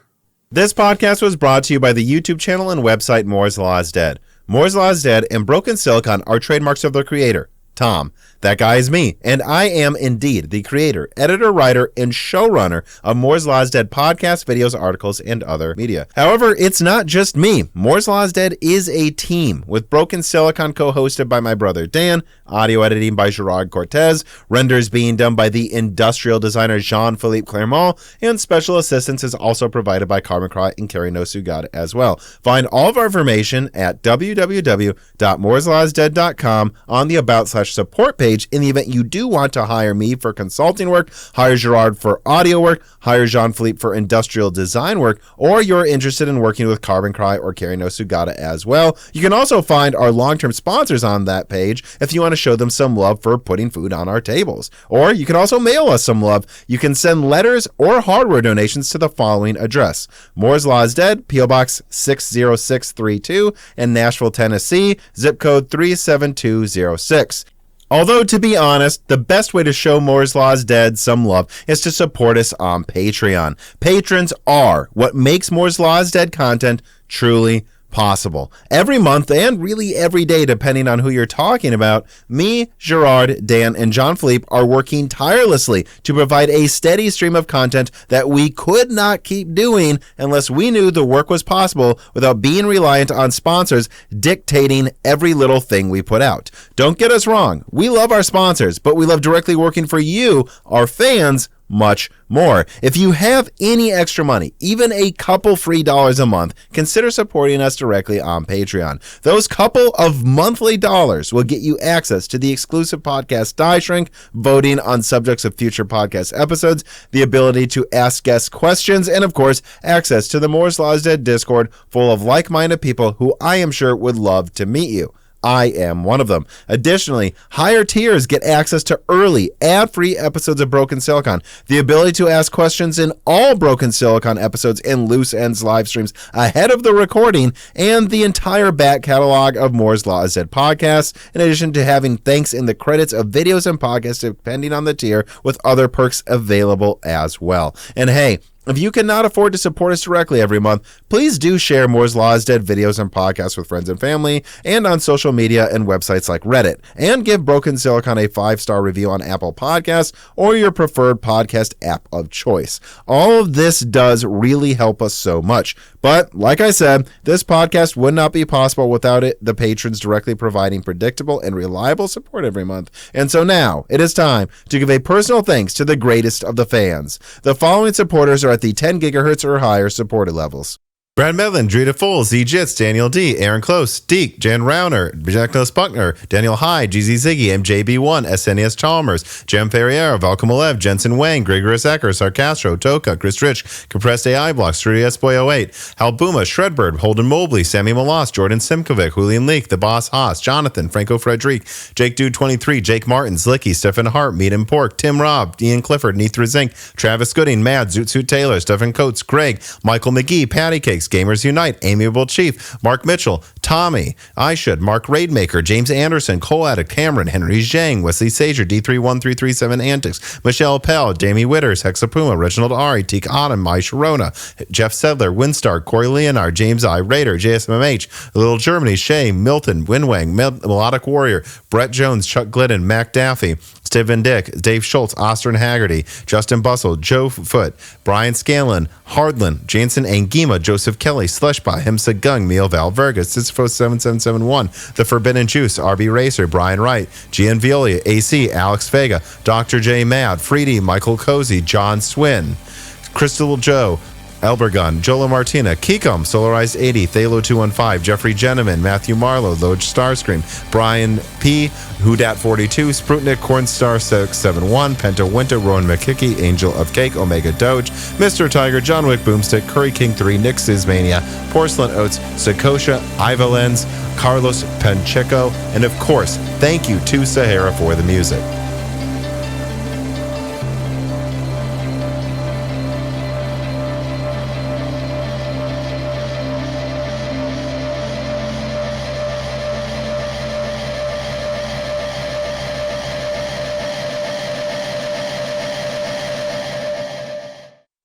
This podcast was brought to you by the YouTube channel and website Moore's Law is Dead. Moore's Law is Dead and Broken Silicon are trademarks of their creator, Tom. That guy is me, and I am indeed the creator, editor, writer, and showrunner of Moore's Law is Dead podcasts, videos, articles, and other media. However, it's not just me. Moore's Law is Dead is a team, with Broken Silicon co-hosted by my brother Dan, audio editing by Gerard Cortez, renders being done by the industrial designer Jean-Philippe Clermont, and special assistance is also provided by Carmen Cry and Carrie No Sugad as well. Find all of our information at www.mooreslawsdead.com on the About/Support page. In the event you do want to hire me for consulting work, hire Gerard for audio work, hire Jean-Philippe for industrial design work, or you're interested in working with Carbon Cry or Carrie No Sugata as well. You can also find our long-term sponsors on that page if you want to show them some love for putting food on our tables. Or you can also mail us some love. You can send letters or hardware donations to the following address: Moore's Law is Dead, P.O. Box 60632 in Nashville, Tennessee, zip code 37206. Although, to be honest, the best way to show Moore's Law is Dead some love is to support us on Patreon. Patrons are what makes Moore's Law is Dead content truly possible. Every month, and really every day, depending on who you're talking about, me, Gerard, Dan, and Jean-Philippe are working tirelessly to provide a steady stream of content that we could not keep doing unless we knew the work was possible without being reliant on sponsors dictating every little thing we put out. Don't get us wrong, we love our sponsors, but we love directly working for you, our fans, much more. If you have any extra money, even a couple free dollars a month, consider supporting us directly on Patreon. Those couple of monthly dollars will get you access to the exclusive podcast Die Shrink, voting on subjects of future podcast episodes, the ability to ask guests questions, and of course, access to the Moore's Law is Dead Discord full of like-minded people who I am sure would love to meet you. I am one of them. Additionally, higher tiers get access to early, ad-free episodes of Broken Silicon, the ability to ask questions in all Broken Silicon episodes and Loose Ends live streams ahead of the recording, and the entire back catalog of Moore's Law is Dead podcasts, in addition to having thanks in the credits of videos and podcasts depending on the tier, with other perks available as well. And hey, if you cannot afford to support us directly every month, please do share Moore's Law is Dead videos and podcasts with friends and family, and on social media and websites like Reddit, and give Broken Silicon a 5-star review on Apple Podcasts or your preferred podcast app of choice. All of this does really help us so much. But like I said, this podcast would not be possible without the patrons directly providing predictable and reliable support every month. And so now it is time to give a personal thanks to the greatest of the fans. The following supporters are at the 10 gigahertz or higher supported levels: Brad Medlin, Drita Fool, Z Jits, Daniel D, Aaron Close, Deke, Jan Rauner, Nicholas Buckner, Daniel Hyde, GZ Ziggy, MJB1, SNES Chalmers, Jem Ferriero, Valkamalev, Jensen Wang, Gregorius Ecker, Sarcastro, Toka, Chris Rich, Compressed AI Blocks, Trudy S Boy 08, Hal Buma, Shredbird, Holden Mobley, Sammy Malas, Jordan Simkovic, Julian Leak, The Boss Haas, Jonathan, Franco Frederic, Jake Dude 23, Jake Martin, Zlicky, Stephen Hart, Meat and Pork, Tim Robb, Ian Clifford, Nithra Zink, Travis Gooding, Mad, Zoot Taylor, Stephen Coates, Greg, Michael McGee, Patty Cakes, Gamers Unite, Amiable Chief, Mark Mitchell, Tommy, I Should, Mark Raidmaker, James Anderson, Cole Addict, Cameron, Henry Zhang, Wesley Sager, D31337 Antics, Michelle Pell, Jamie Witters, Hexapuma, Reginald Ari, Teak Autumn, Mai Sharona, Jeff Sedler, Winstar, Corey Leonard, James I, Raider, JSMMH, Little Germany, Shay, Milton, Winwang, Melodic Warrior, Brett Jones, Chuck Glidden, Mac Daffy, Stephen Dick, Dave Schultz, Austin Haggerty, Justin Bustle, Joe Foote, Brian Scanlon, Hardland, Jansen Angima, Joseph Kelly, Slushby, Himsa Gung, Neil Valverga, Sisyphos7771, The Forbidden Juice, RB Racer, Brian Wright, Gian Violia, AC, Alex Vega, Dr. J Mad, Freedy, Michael Cozy, John Swin, Crystal Joe, Elbergun, Jola Martina, Kikom, Solarized 80, Thalo215, Jeffrey Jenneman, Matthew Marlowe, Lodge Starscream, Brian P, Hudat42, Sprutnik, Cornstar 671, Penta Winter, Rowan McKickey, Angel of Cake, Omega Doge, Mr. Tiger, John Wick Boomstick, Curry King 3, Nick Sizmania, Porcelain Oats, Sakosha, Ivalens, Carlos Pancheco, and of course, thank you to Sahara for the music.